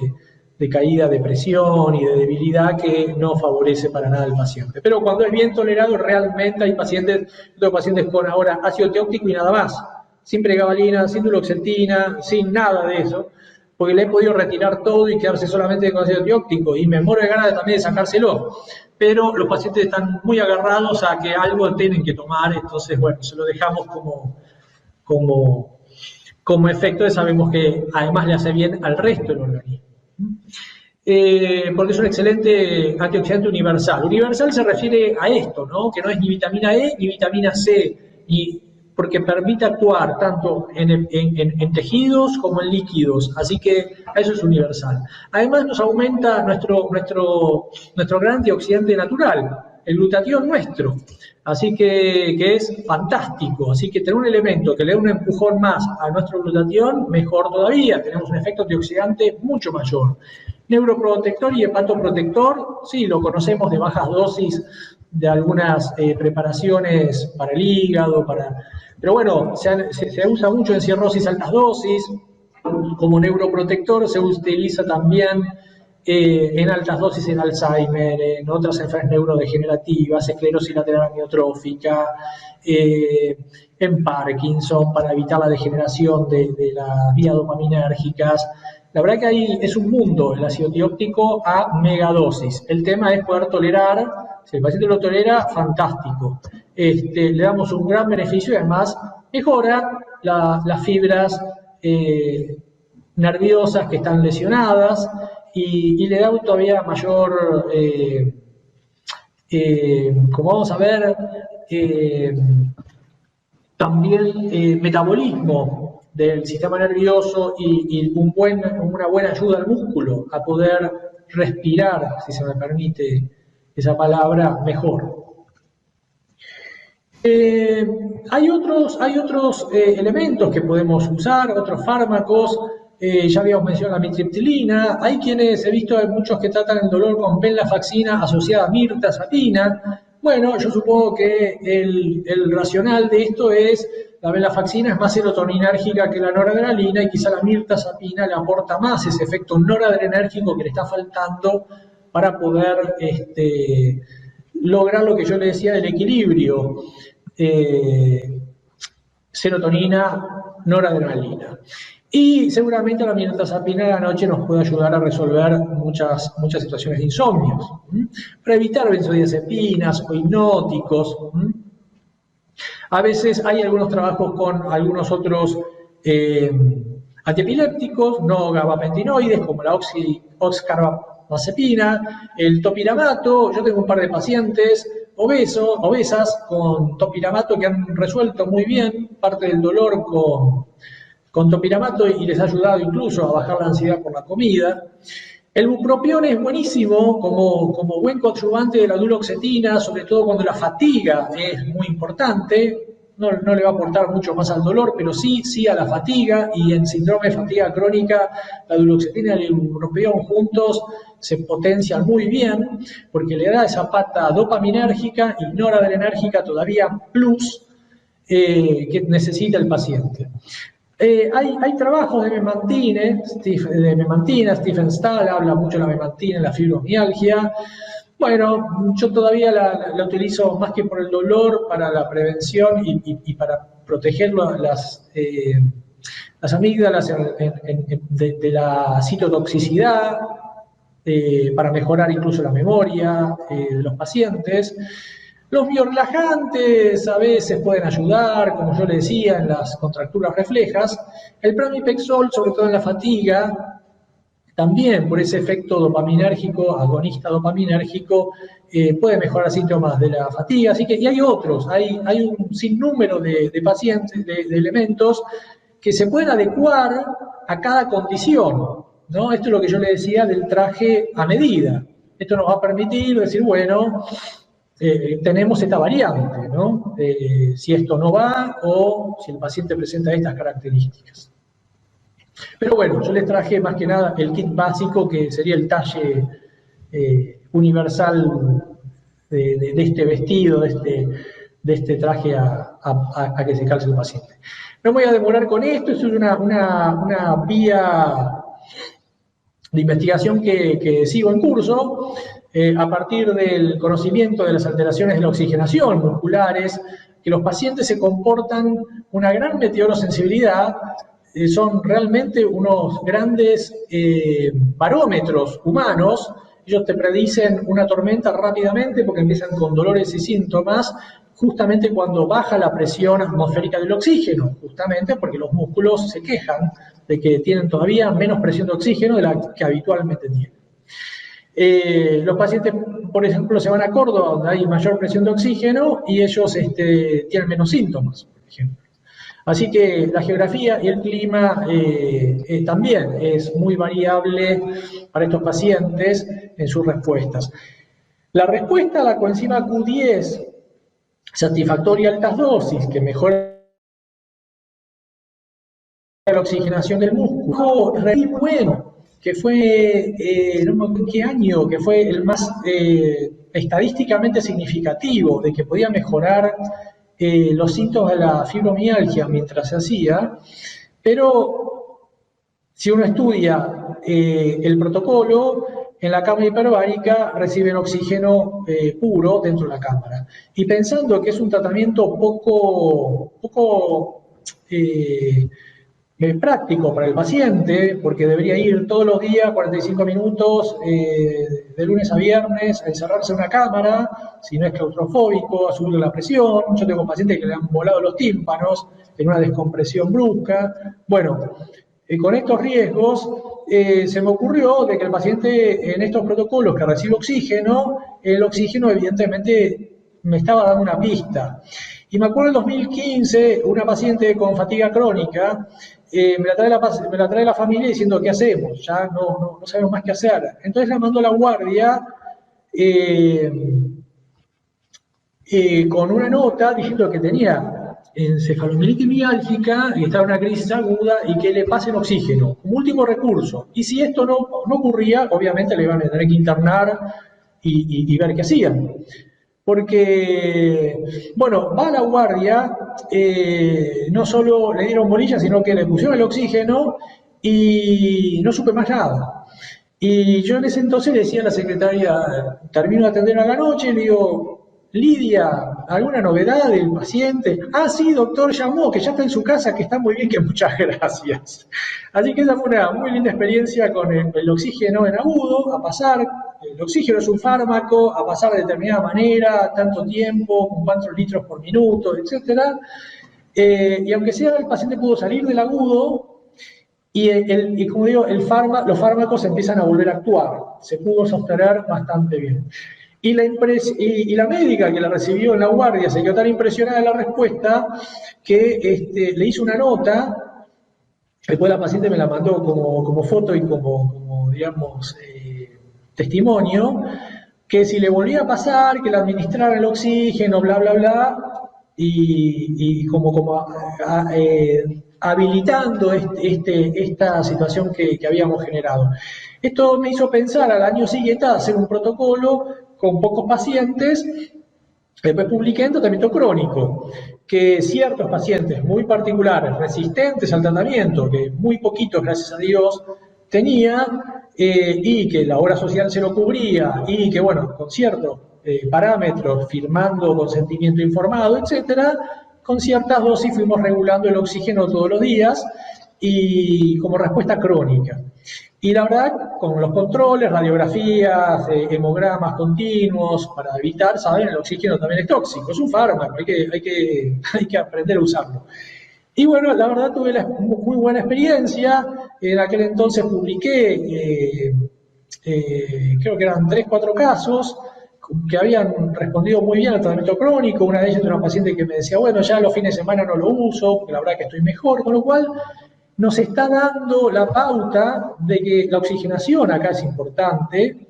de caída de presión y de debilidad que no favorece para nada al paciente. Pero cuando es bien tolerado, realmente hay pacientes con ahora ácido tióptico y nada más, sin pregabalina, sin duloxetina, sin nada de eso, porque le he podido retirar todo y quedarse solamente con ácido tióptico y me muero de ganas también de sacárselo. Pero los pacientes están muy agarrados a que algo tienen que tomar, entonces bueno, se lo dejamos como efecto, sabemos que además le hace bien al resto del organismo. Porque es un excelente antioxidante universal. Universal se refiere a esto, ¿no? Que no es ni vitamina E ni vitamina C, porque permite actuar tanto en tejidos como en líquidos, así que eso es universal. Además nos aumenta nuestro gran antioxidante natural, el glutatión nuestro, así que es fantástico. Así que tener un elemento que le dé un empujón más a nuestro glutatión, mejor todavía, tenemos un efecto antioxidante mucho mayor. Neuroprotector y hepatoprotector, sí, lo conocemos de bajas dosis de algunas preparaciones para el hígado, pero bueno, se usa mucho en cirrosis altas dosis. Como neuroprotector se utiliza también en altas dosis en Alzheimer, en otras enfermedades neurodegenerativas, esclerosis lateral amiotrófica, en Parkinson, para evitar la degeneración de las vías dopaminérgicas. La verdad que ahí es un mundo el ácido tióptico a megadosis. El tema es poder tolerar. Si el paciente lo tolera, fantástico. Le damos un gran beneficio y además mejora las fibras nerviosas que están lesionadas y le da todavía mayor, como vamos a ver, también metabolismo del sistema nervioso y una buena ayuda al músculo a poder respirar, si se me permite esa palabra, mejor. Hay otros elementos que podemos usar, otros fármacos. Ya habíamos mencionado la amitriptilina. Hay quienes, he visto muchos que tratan el dolor con venlafaxina asociada a mirtazapina. Bueno, yo supongo que el racional de esto es la venlafaxina es más serotoninérgica que la noradrenalina y quizá la mirtazapina le aporta más ese efecto noradrenérgico que le está faltando para poder lograr lo que yo le decía del equilibrio serotonina, noradrenalina. Y seguramente la mirtazapina a la noche nos puede ayudar a resolver muchas situaciones de insomnios. Para evitar benzodiazepinas o hipnóticos. A veces hay algunos trabajos con algunos otros antiepilépticos, no gabapentinoides, como la oxcarbazepina, el topiramato. Yo tengo un par de pacientes obesas con topiramato que han resuelto muy bien parte del dolor con topiramato y les ha ayudado incluso a bajar la ansiedad por la comida. El bupropión es buenísimo como buen coadyuvante de la duloxetina, sobre todo cuando la fatiga es muy importante. No le va a aportar mucho más al dolor, pero sí a la fatiga, y en síndrome de fatiga crónica la duloxetina y el bupropión juntos se potencian muy bien porque le da esa pata dopaminérgica y noradrenérgica todavía plus que necesita el paciente. Hay trabajos de memantina, Stephen Stahl habla mucho de la memantina en la fibromialgia. Bueno, yo todavía la utilizo más que por el dolor, para la prevención y para proteger las amígdalas de la citotoxicidad, para mejorar incluso la memoria de los pacientes. Los biorelajantes a veces pueden ayudar, como yo le decía, en las contracturas reflejas. El pramipexol, sobre todo en la fatiga, también por ese efecto dopaminérgico, agonista dopaminérgico, puede mejorar síntomas de la fatiga. Así que, y hay otros, hay un sinnúmero de pacientes, de elementos que se pueden adecuar a cada condición, ¿no? Esto es lo que yo le decía del traje a medida. Esto nos va a permitir decir, bueno, tenemos esta variante, ¿no? Si esto no va o si el paciente presenta estas características. Pero bueno, yo les traje más que nada el kit básico, que sería el talle universal de este vestido, de este traje a que se calce el paciente. No me voy a demorar con esto, es una vía de investigación que sigo en curso, a partir del conocimiento de las alteraciones de la oxigenación musculares, que los pacientes se comportan una gran meteorosensibilidad, son realmente unos grandes barómetros humanos. Ellos te predicen una tormenta rápidamente porque empiezan con dolores y síntomas, justamente cuando baja la presión atmosférica del oxígeno, justamente porque los músculos se quejan de que tienen todavía menos presión de oxígeno de la que habitualmente tienen. Los pacientes, por ejemplo, se van a Córdoba, donde hay mayor presión de oxígeno, y ellos tienen menos síntomas, por ejemplo. Así que la geografía y el clima también es muy variable para estos pacientes en sus respuestas. La respuesta a la coenzima Q10 satisfactoria a altas dosis, que mejora la oxigenación del músculo, es muy bueno. que fue, no me acuerdo qué año, que fue el más estadísticamente significativo de que podía mejorar los síntomas de la fibromialgia mientras se hacía, pero si uno estudia el protocolo, en la cámara hiperbárica reciben oxígeno puro dentro de la cámara. Y pensando que es un tratamiento poco práctico para el paciente, porque debería ir todos los días, 45 minutos, de lunes a viernes, a encerrarse en una cámara, si no es claustrofóbico, a subirle la presión. Yo tengo pacientes que le han volado los tímpanos en una descompresión brusca. Bueno, con estos riesgos, se me ocurrió de que el paciente en estos protocolos que recibe oxígeno, el oxígeno evidentemente me estaba dando una pista. Y me acuerdo en 2015, una paciente con fatiga crónica, me la trae la familia diciendo, ¿qué hacemos? Ya no sabemos más qué hacer. Entonces la mando a la guardia con una nota diciendo que tenía encefalomielitis miálgica y estaba en una crisis aguda y que le pasen oxígeno como último recurso. Y si esto no ocurría, obviamente le iban a tener que internar y ver qué hacían. Porque, bueno, va a la guardia, no solo le dieron bolilla, sino que le pusieron el oxígeno y no supe más nada. Y yo en ese entonces le decía a la secretaria, termino de atender a la noche, le digo, Lidia, ¿alguna novedad del paciente? Ah, sí, doctor, llamó, que ya está en su casa, que está muy bien, que muchas gracias. Así que esa fue una muy linda experiencia con el oxígeno en agudo, a pasar. El oxígeno es un fármaco, a pasar de determinada manera, tanto tiempo, con cuántos litros por minuto, etc. Y aunque sea, el paciente pudo salir del agudo y como digo, los fármacos empiezan a volver a actuar. Se pudo sostener bastante bien. Y la médica que la recibió en la guardia se quedó tan impresionada de la respuesta que le hizo una nota. Después la paciente me la mandó como foto y como digamos, testimonio, que si le volvía a pasar, que le administraran el oxígeno, bla, bla, bla, y habilitando esta situación que habíamos generado. Esto me hizo pensar al año siguiente a hacer un protocolo con pocos pacientes. Después publiqué en tratamiento crónico, que ciertos pacientes muy particulares, resistentes al tratamiento, que muy poquitos, gracias a Dios, tenía, y que la obra social se lo cubría, y que, bueno, con ciertos parámetros, firmando consentimiento informado, etcétera, con ciertas dosis fuimos regulando el oxígeno todos los días, y como respuesta crónica. Y la verdad, con los controles, radiografías, hemogramas continuos, para evitar, saben, el oxígeno también es tóxico, es un fármaco, hay que aprender a usarlo. Y bueno, la verdad tuve muy buena experiencia. En aquel entonces publiqué, creo que eran 3-4 casos que habían respondido muy bien al tratamiento crónico. Una de ellas era una paciente que me decía, bueno, ya los fines de semana no lo uso, porque la verdad que estoy mejor, con lo cual nos está dando la pauta de que la oxigenación acá es importante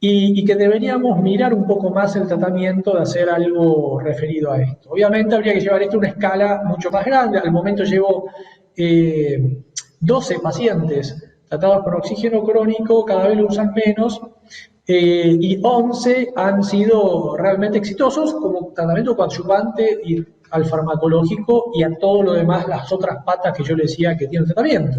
y que deberíamos mirar un poco más el tratamiento de hacer algo referido a esto. Obviamente habría que llevar esto a una escala mucho más grande. Al momento llevo 12 pacientes tratados con oxígeno crónico, cada vez lo usan menos, y 11 han sido realmente exitosos como tratamiento coadyuvante y al farmacológico y a todo lo demás, las otras patas que yo le decía que tiene el tratamiento.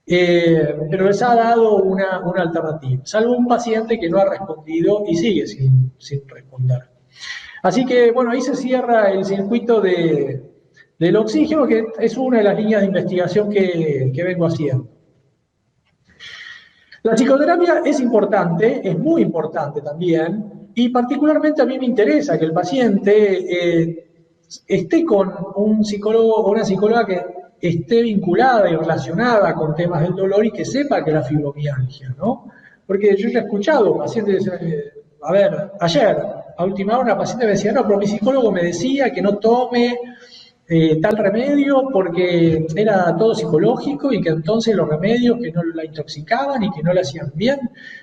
Pero les ha dado una alternativa, salvo un paciente que no ha respondido y sigue sin responder. Así que, bueno, ahí se cierra el circuito del oxígeno, que es una de las líneas de investigación que vengo haciendo. La psicoterapia es importante, es muy importante también, y particularmente a mí me interesa que el paciente esté con un psicólogo o una psicóloga que esté vinculada y relacionada con temas del dolor y que sepa que es la fibromialgia, ¿no? Porque yo ya he escuchado pacientes, ayer, a última hora, una paciente me decía, no, pero mi psicólogo me decía que no tome tal remedio porque era todo psicológico y que entonces los remedios que no la intoxicaban y que no le hacían bien,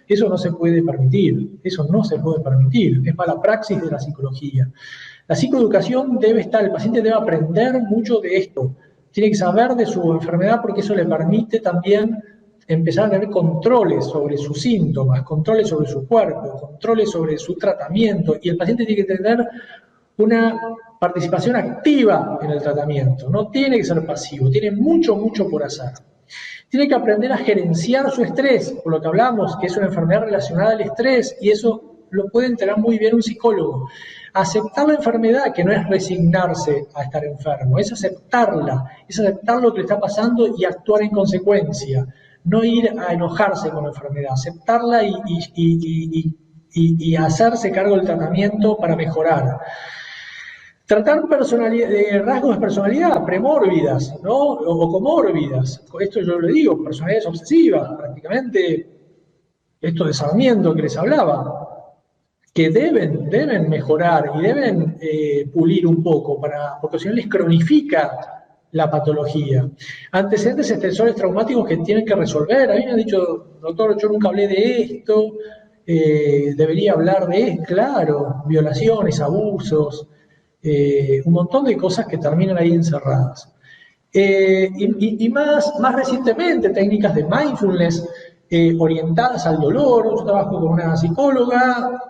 eso no se puede permitir, eso no se puede permitir, es mala praxis de la psicología. La psicoeducación debe estar, el paciente debe aprender mucho de esto, tiene que saber de su enfermedad porque eso le permite también empezar a tener controles sobre sus síntomas, controles sobre su cuerpo, controles sobre su tratamiento, y el paciente tiene que tener una participación activa en el tratamiento, no tiene que ser pasivo, tiene mucho por hacer. Tiene que aprender a gerenciar su estrés, por lo que hablamos, que es una enfermedad relacionada al estrés, y eso lo puede entender muy bien un psicólogo. Aceptar la enfermedad, que no es resignarse a estar enfermo, es aceptarla, es aceptar lo que le está pasando y actuar en consecuencia. No ir a enojarse con la enfermedad, aceptarla y hacerse cargo del tratamiento para mejorar. Tratar rasgos de personalidad premórbidas, ¿no? O comórbidas. Esto yo le digo, personalidades obsesivas, prácticamente esto de Sarmiento que les hablaba, que deben mejorar y deben pulir un poco, porque si no les cronifica la patología. Antecedentes estresores traumáticos que tienen que resolver. A mí me han dicho, doctor, yo nunca hablé de esto, debería hablar de esto, claro, violaciones, abusos, un montón de cosas que terminan ahí encerradas. Y más recientemente, técnicas de mindfulness orientadas al dolor. Yo trabajo con una psicóloga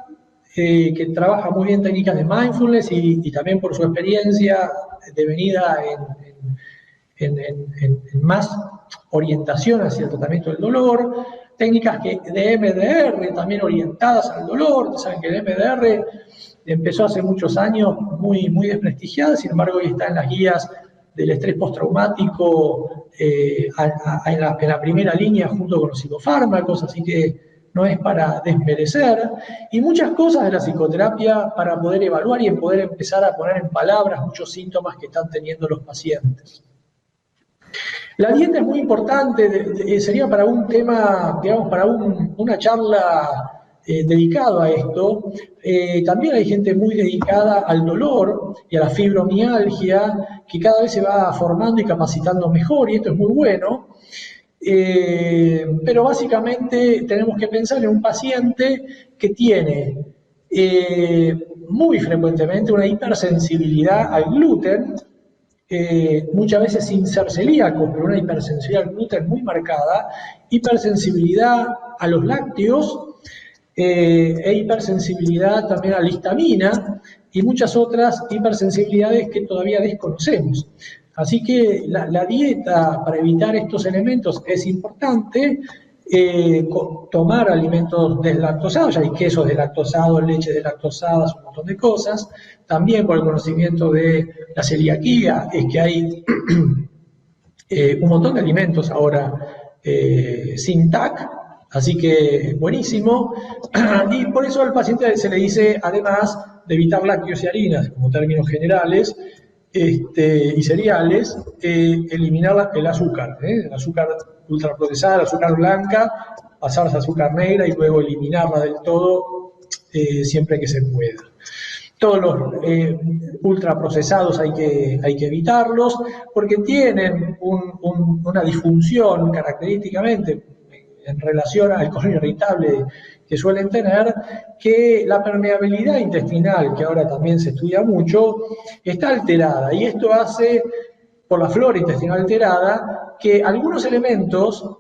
que trabaja muy bien técnicas de mindfulness y también por su experiencia devenida en más orientación hacia el tratamiento del dolor. Técnicas de MDR también orientadas al dolor. Saben que el MDR empezó hace muchos años muy desprestigiada, sin embargo hoy está en las guías del estrés postraumático en la primera línea junto con los psicofármacos, así que no es para desmerecer, y muchas cosas de la psicoterapia para poder evaluar y poder empezar a poner en palabras muchos síntomas que están teniendo los pacientes. La dieta es muy importante, sería para un tema, digamos, para una charla dedicada a esto. También hay gente muy dedicada al dolor y a la fibromialgia, que cada vez se va formando y capacitando mejor, y esto es muy bueno. Pero básicamente tenemos que pensar en un paciente que tiene muy frecuentemente una hipersensibilidad al gluten, muchas veces sin ser celíaco, pero una hipersensibilidad al gluten muy marcada, hipersensibilidad a los lácteos, e hipersensibilidad también a la histamina y muchas otras hipersensibilidades que todavía desconocemos. Así que la dieta para evitar estos elementos es importante. Tomar alimentos deslactosados, ya hay quesos deslactosados, leche deslactosadas, un montón de cosas. También por el conocimiento de la celiaquía es que hay un montón de alimentos ahora sin TAC, así que buenísimo. Y por eso al paciente se le dice, además de evitar lácteos y harinas como términos generales, y cereales, eliminar el azúcar ultraprocesada, el azúcar blanca, pasarse a azúcar negra y luego eliminarla del todo siempre que se pueda. Todos los ultraprocesados hay que evitarlos porque tienen una disfunción característicamente en relación al colon irritable que suelen tener, que la permeabilidad intestinal, que ahora también se estudia mucho, está alterada, y esto hace, por la flora intestinal alterada, que algunos elementos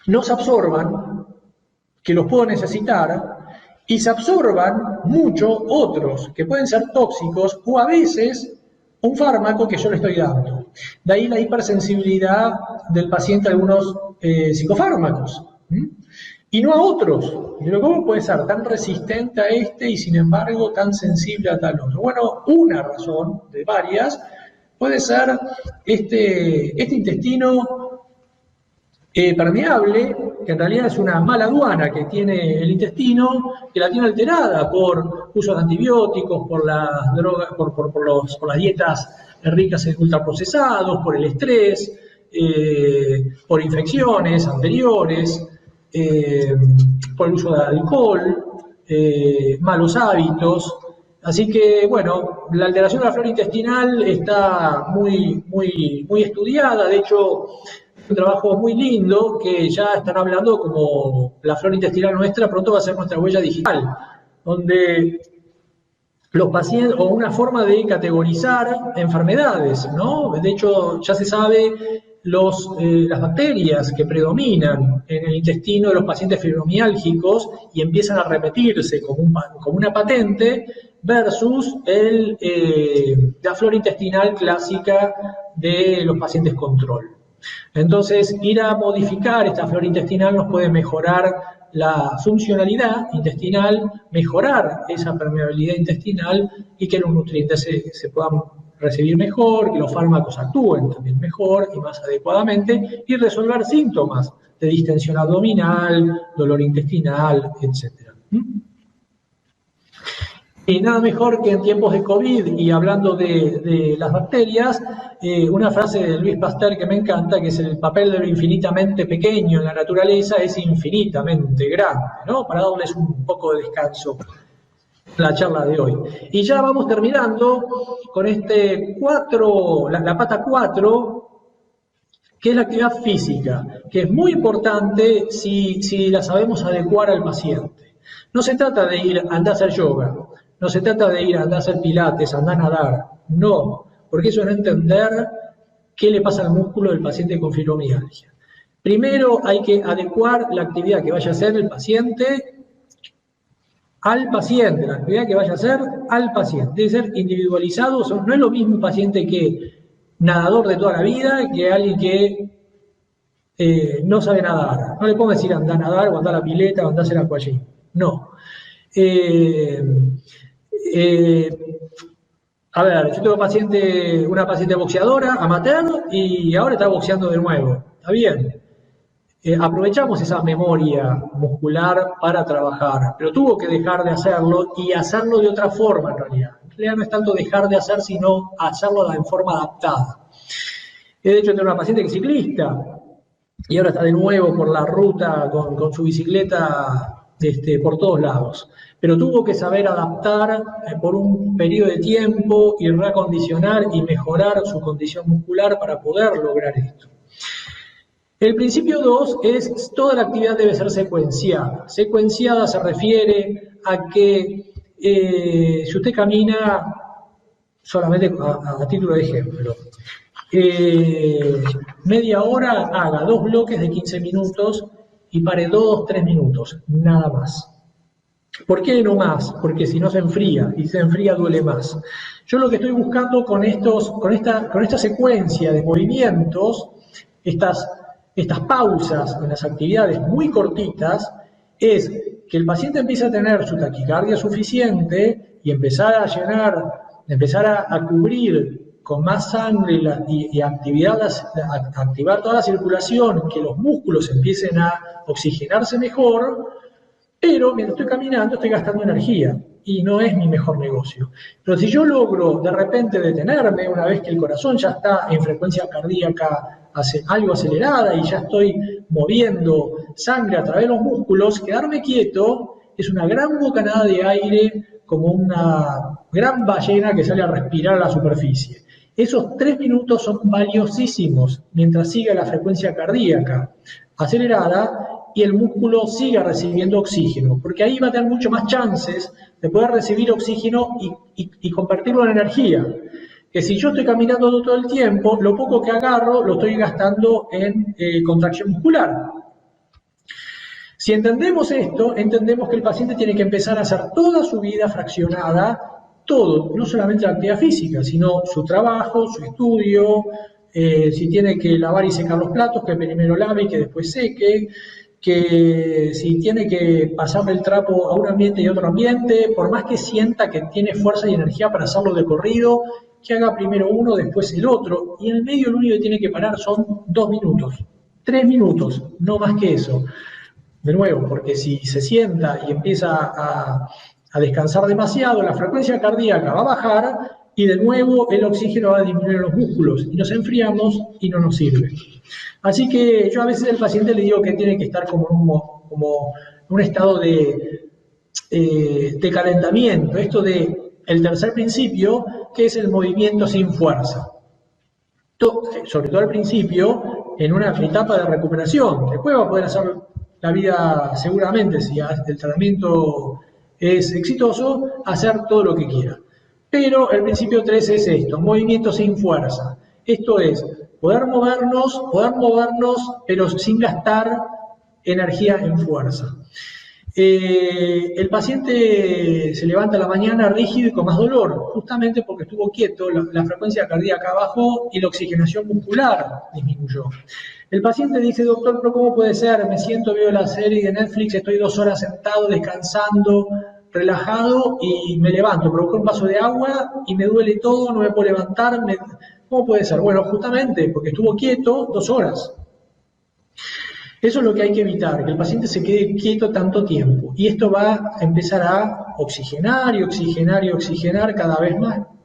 no se absorban, que los puedo necesitar, y se absorban mucho otros, que pueden ser tóxicos, o a veces un fármaco que yo le estoy dando. De ahí la hipersensibilidad del paciente a algunos psicofármacos, y no a otros. ¿Cómo puede ser tan resistente a este y sin embargo tan sensible a tal otro? Bueno, una razón de varias puede ser este intestino permeable, que en realidad es una mala aduana que tiene el intestino, que la tiene alterada por uso de antibióticos, por las drogas, por las dietas ricas en ultraprocesados, por el estrés, por infecciones anteriores, por el uso de alcohol, malos hábitos. Así que, bueno, la alteración de la flora intestinal está muy estudiada. De hecho, un trabajo muy lindo que ya están hablando como la flora intestinal nuestra pronto va a ser nuestra huella digital, donde los pacientes, o una forma de categorizar enfermedades, ¿no? De hecho, ya se sabe las bacterias que predominan en el intestino de los pacientes fibromiálgicos y empiezan a repetirse como una patente versus la flora intestinal clásica de los pacientes control. Entonces, ir a modificar esta flora intestinal nos puede mejorar la funcionalidad intestinal, mejorar esa permeabilidad intestinal y que los nutrientes se puedan recibir mejor, que los fármacos actúen también mejor y más adecuadamente y resolver síntomas de distensión abdominal, dolor intestinal, etc. Y nada mejor que en tiempos de COVID, y hablando de las bacterias, una frase de Louis Pasteur que me encanta, que es: el papel de lo infinitamente pequeño en la naturaleza es infinitamente grande, ¿no? Para darles un poco de descanso a la charla de hoy. Y ya vamos terminando con la pata 4, que es la actividad física, que es muy importante si la sabemos adecuar al paciente. No se trata de ir a andar a hacer yoga, no se trata de ir a andar a hacer pilates, a andar a nadar, no, porque eso es no entender qué le pasa al músculo del paciente con fibromialgia. Primero hay que adecuar la actividad que vaya a hacer el paciente al paciente, la actividad que vaya a hacer al paciente. Debe ser individualizado, no es lo mismo un paciente que nadador de toda la vida que alguien que no sabe nadar. No le pongo decir andar a nadar o andar a la pileta o andar a hacer aquagym. No. A ver, yo tengo una paciente boxeadora, amateur, y ahora está boxeando de nuevo. Está bien. Aprovechamos esa memoria muscular para trabajar, pero tuvo que dejar de hacerlo y hacerlo de otra forma en realidad. En realidad no es tanto dejar de hacer, sino hacerlo en forma adaptada. De hecho, tengo una paciente que es ciclista y ahora está de nuevo por la ruta con su bicicleta por todos lados. Pero tuvo que saber adaptar por un periodo de tiempo y reacondicionar y mejorar su condición muscular para poder lograr esto. El principio 2 es: toda la actividad debe ser secuenciada. Secuenciada se refiere a que si usted camina, solamente a título de ejemplo, media hora, haga 2 bloques de 15 minutos y pare 2-3 minutos, nada más. ¿Por qué no más? Porque si no se enfría, y se enfría duele más. Yo lo que estoy buscando con esta secuencia de movimientos, estas pausas en las actividades muy cortitas, es que el paciente empiece a tener su taquicardia suficiente y empezar a cubrir con más sangre y activar toda la circulación, que los músculos empiecen a oxigenarse mejor, pero mientras estoy caminando estoy gastando energía y no es mi mejor negocio. Pero si yo logro de repente detenerme una vez que el corazón ya está en frecuencia cardíaca algo acelerada y ya estoy moviendo sangre a través de los músculos, quedarme quieto es una gran bocanada de aire, como una gran ballena que sale a respirar a la superficie. Esos 3 minutos son valiosísimos mientras siga la frecuencia cardíaca acelerada y el músculo siga recibiendo oxígeno, porque ahí va a tener mucho más chances de poder recibir oxígeno y convertirlo en energía. Que si yo estoy caminando todo el tiempo, lo poco que agarro lo estoy gastando en contracción muscular. Si entendemos esto, entendemos que el paciente tiene que empezar a hacer toda su vida fraccionada, todo, no solamente la actividad física, sino su trabajo, su estudio, si tiene que lavar y secar los platos, que primero lave y que después seque, que si tiene que pasarle el trapo a un ambiente y a otro ambiente, por más que sienta que tiene fuerza y energía para hacerlo de corrido, que haga primero uno, después el otro, y en el medio lo único que tiene que parar son 2 minutos, 3 minutos, no más que eso. De nuevo, porque si se sienta y empieza a descansar demasiado, la frecuencia cardíaca va a bajar y de nuevo el oxígeno va a disminuir en los músculos y nos enfriamos y no nos sirve. Así que yo a veces al paciente le digo que tiene que estar como en un estado de calentamiento, esto de el tercer principio, que es el movimiento sin fuerza. Sobre todo al principio, en una etapa de recuperación. Después va a poder hacer la vida, seguramente, si el tratamiento es exitoso, hacer todo lo que quiera. Pero el principio 3 es esto: movimiento sin fuerza. Esto es poder movernos, pero sin gastar energía en fuerza. El paciente se levanta a la mañana rígido y con más dolor, justamente porque estuvo quieto, la frecuencia cardíaca bajó y la oxigenación muscular disminuyó. El paciente dice, doctor, pero ¿cómo puede ser? Me siento, veo la serie de Netflix, estoy 2 horas sentado, descansando, relajado y me levanto, provoco un vaso de agua y me duele todo, no me puedo levantar. ¿Cómo puede ser? Bueno, justamente porque estuvo quieto 2 horas. Eso es lo que hay que evitar, que el paciente se quede quieto tanto tiempo. Y esto va a empezar a oxigenar y oxigenar y oxigenar cada vez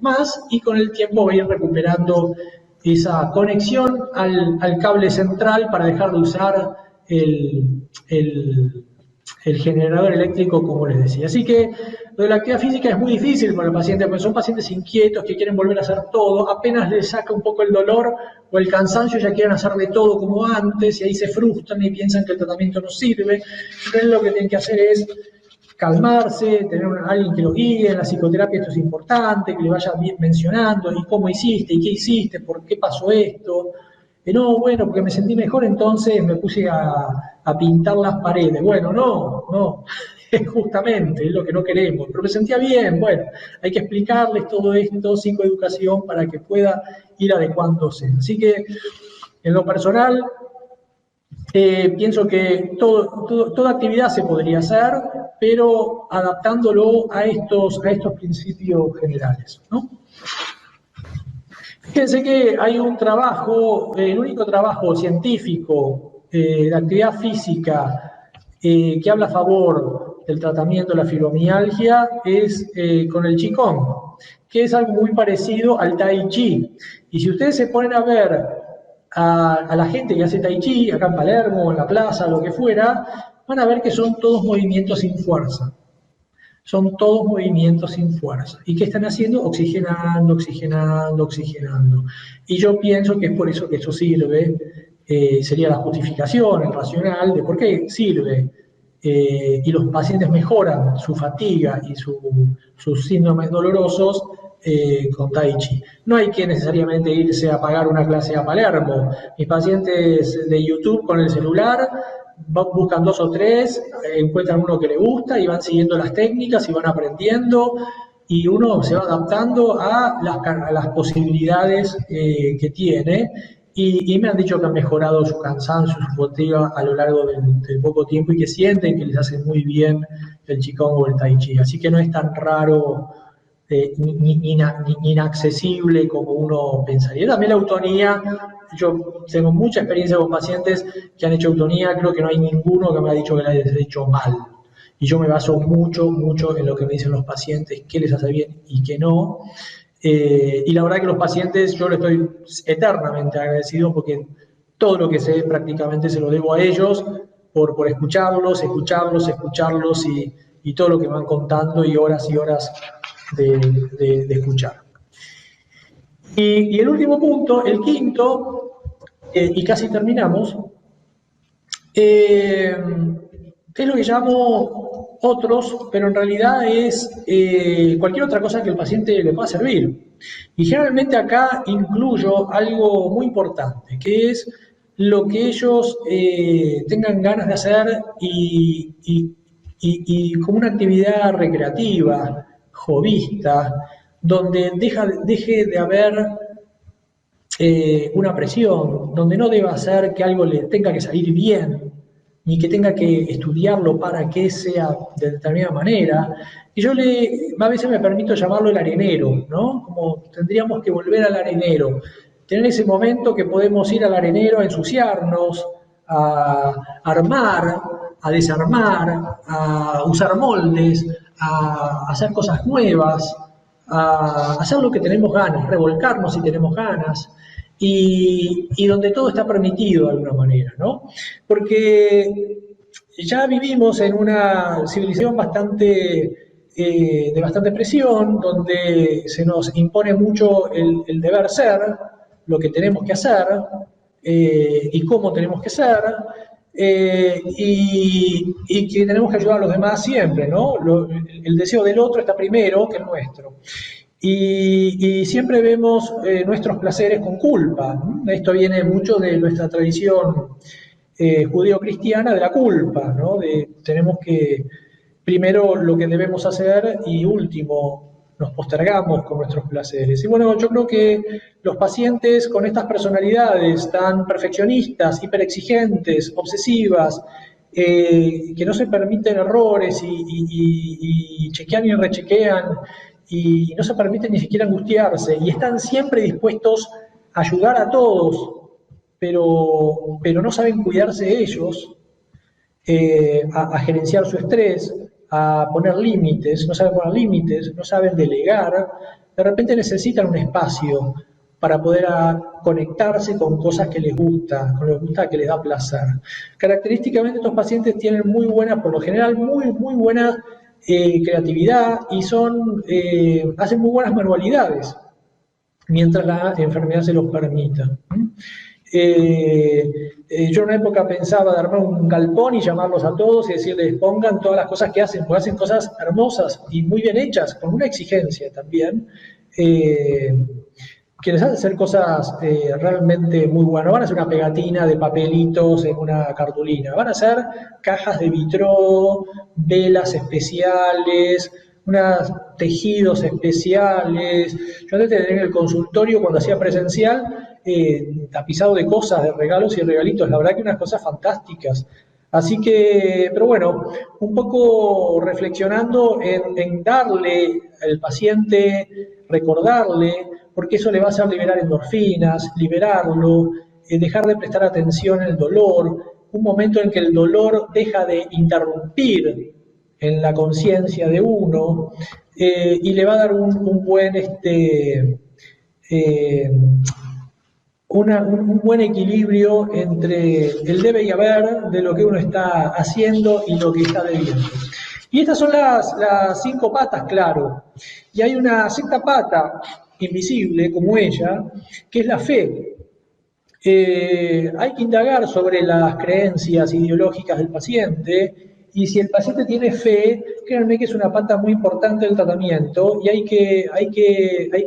más y con el tiempo va a ir recuperando esa conexión al cable central para dejar de usar el generador eléctrico, como les decía. Así que lo de la actividad física es muy difícil para el paciente, porque son pacientes inquietos que quieren volver a hacer todo, apenas les saca un poco el dolor o el cansancio, ya quieren hacer de todo como antes, y ahí se frustran y piensan que el tratamiento no sirve. Entonces lo que tienen que hacer es calmarse, tener a alguien que lo guíe. En la psicoterapia esto es importante, que le vaya mencionando, y cómo hiciste, y qué hiciste, por qué pasó esto. No, bueno, porque me sentí mejor, entonces me puse a pintar las paredes. Bueno, no, justamente es lo que no queremos, pero me sentía bien. Bueno, hay que explicarles todo esto, psicoeducación, para que pueda ir adecuándose. Así que, en lo personal, pienso que toda actividad se podría hacer, pero adaptándolo a estos principios generales, ¿no? Fíjense que hay un trabajo, el único trabajo científico de actividad física que habla a favor del tratamiento de la fibromialgia es con el Qigong, que es algo muy parecido al Tai Chi. Y si ustedes se ponen a ver a la gente que hace Tai Chi, acá en Palermo, en la plaza, lo que fuera, van a ver que son todos movimientos sin fuerza. Son todos movimientos sin fuerza. ¿Y qué están haciendo? Oxigenando, oxigenando, oxigenando. Y yo pienso que es por eso que eso sirve, sería la justificación, el racional de por qué sirve. Y los pacientes mejoran su fatiga y sus síndromes dolorosos con Tai Chi. No hay que necesariamente irse a pagar una clase a Palermo. Mis pacientes de YouTube con el celular buscan 2 o 3, encuentran uno que le gusta y van siguiendo las técnicas y van aprendiendo, y uno se va adaptando a las posibilidades que tiene, y me han dicho que han mejorado su cansancio, su fatiga a lo largo del poco tiempo, y que sienten que les hace muy bien el Qigong o el Tai Chi. Así que no es tan raro ni inaccesible como uno pensaría. También la autonía, yo tengo mucha experiencia con pacientes que han hecho autonía, creo que no hay ninguno que me ha dicho que la haya hecho mal. Y yo me baso mucho en lo que me dicen los pacientes, qué les hace bien y qué no. Y la verdad que los pacientes, yo les estoy eternamente agradecido, porque todo lo que sé prácticamente se lo debo a ellos, por escucharlos y todo lo que me van contando, y horas de escuchar. Y el último punto, el quinto, y casi terminamos, es lo que llamo otros, pero en realidad es cualquier otra cosa que el paciente le pueda servir. Y generalmente acá incluyo algo muy importante, que es lo que ellos tengan ganas de hacer y como una actividad recreativa, jovista, donde deje de haber una presión, donde no deba ser que algo le tenga que salir bien, ni que tenga que estudiarlo para que sea de determinada manera. Y yo a veces me permito llamarlo el arenero, ¿no? Como tendríamos que volver al arenero, tener ese momento que podemos ir al arenero a ensuciarnos, a armar, a desarmar, a usar moldes, a hacer cosas nuevas, a hacer lo que tenemos ganas, revolcarnos si tenemos ganas, y donde todo está permitido de alguna manera, ¿no? Porque ya vivimos en una civilización de bastante presión, donde se nos impone mucho el deber ser, lo que tenemos que hacer y cómo tenemos que ser, y que tenemos que ayudar a los demás siempre, ¿no? El deseo del otro está primero que el nuestro. Y siempre vemos nuestros placeres con culpa. Esto viene mucho de nuestra tradición judío-cristiana de la culpa, ¿no? Tenemos que, primero lo que debemos hacer y último, nos postergamos con nuestros placeres. Y bueno, yo creo que los pacientes con estas personalidades tan perfeccionistas, hiperexigentes, obsesivas, que no se permiten errores y chequean y rechequean y no se permiten ni siquiera angustiarse y están siempre dispuestos a ayudar a todos, pero no saben cuidarse ellos, a gerenciar su estrés, a poner límites, no saben poner límites, no saben delegar, de repente necesitan un espacio para poder conectarse con cosas que les gusta, que les da placer. Característicamente estos pacientes tienen muy buena, por lo general, muy buena creatividad y hacen muy buenas manualidades, mientras la enfermedad se los permita. Yo en una época pensaba de armar un galpón y llamarlos a todos y decirles pongan todas las cosas que hacen, porque hacen cosas hermosas y muy bien hechas, con una exigencia también, que les hace hacer cosas realmente muy buenas. No van a hacer una pegatina de papelitos en una cartulina, van a hacer cajas de vitró, velas especiales, unos tejidos especiales. Yo antes de tener el consultorio, cuando hacía presencial, tapizado de cosas, de regalos y regalitos, la verdad que unas cosas fantásticas. Así que, pero bueno, un poco reflexionando en darle al paciente, recordarle, porque eso le va a hacer liberar endorfinas, liberarlo, dejar de prestar atención en el dolor, un momento en que el dolor deja de interrumpir en la conciencia de uno, y le va a dar un buen un buen equilibrio entre el debe y haber de lo que uno está haciendo y lo que está debiendo. Y estas son las 5 patas, claro. Y hay una 6ª pata invisible, como ella, que es la fe. Hay que indagar sobre las creencias ideológicas del paciente, y si el paciente tiene fe, créanme que es una pata muy importante del tratamiento, y hay que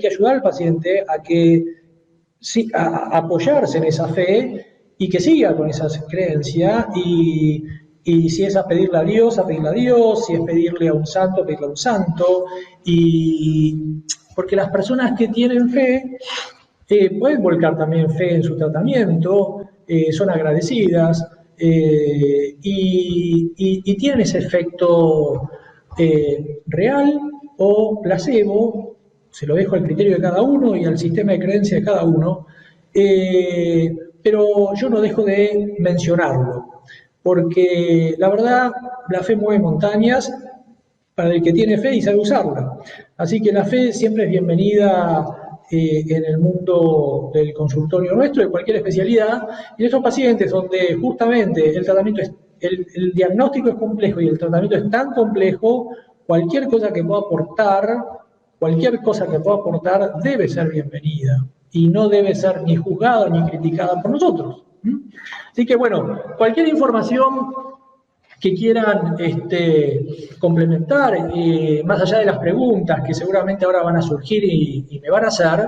ayudar al paciente a que sí, a apoyarse en esa fe y que siga con esa creencia, y si es a pedirle a Dios, si es pedirle a un santo, pedirle a un santo, porque las personas que tienen fe pueden volcar también fe en su tratamiento, son agradecidas, y tienen ese efecto real o placebo. Se lo dejo al criterio de cada uno y al sistema de creencias de cada uno, pero yo no dejo de mencionarlo, porque la verdad, la fe mueve montañas para el que tiene fe y sabe usarla. Así que la fe siempre es bienvenida en el mundo del consultorio nuestro, de cualquier especialidad, y en estos pacientes donde justamente el tratamiento el diagnóstico es complejo y el tratamiento es tan complejo, cualquier cosa que pueda aportar debe ser bienvenida y no debe ser ni juzgada ni criticada por nosotros. Así que bueno, cualquier información que quieran complementar, más allá de las preguntas que seguramente ahora van a surgir y me van a hacer,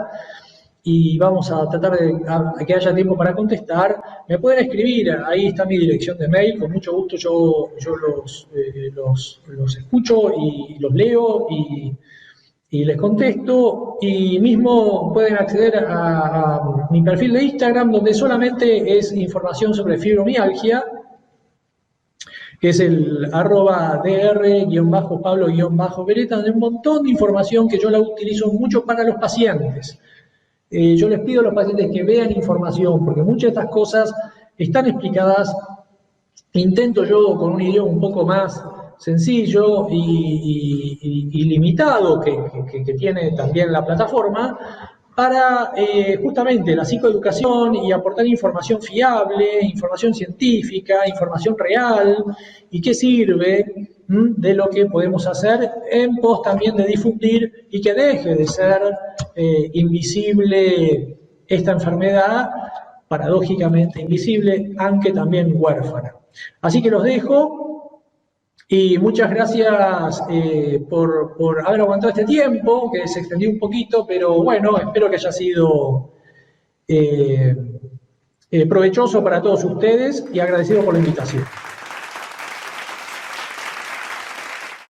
y vamos a tratar de que haya tiempo para contestar, me pueden escribir, ahí está mi dirección de mail, con mucho gusto yo los escucho y los leo y les contesto, y mismo pueden acceder a mi perfil de Instagram, donde solamente es información sobre fibromialgia, que es el @dr_pablo_beretta, donde hay un montón de información que yo la utilizo mucho para los pacientes. Yo les pido a los pacientes que vean información, porque muchas de estas cosas están explicadas. Intento yo con un idioma un poco más sencillo y limitado que tiene también la plataforma, para justamente la psicoeducación y aportar información fiable, información científica, información real, y que sirve de lo que podemos hacer en pos también de difundir y que deje de ser invisible esta enfermedad, paradójicamente invisible, aunque también huérfana. Así que los dejo Y muchas gracias por haber aguantado este tiempo, que se extendió un poquito, pero bueno, espero que haya sido provechoso para todos ustedes y agradecido por la invitación.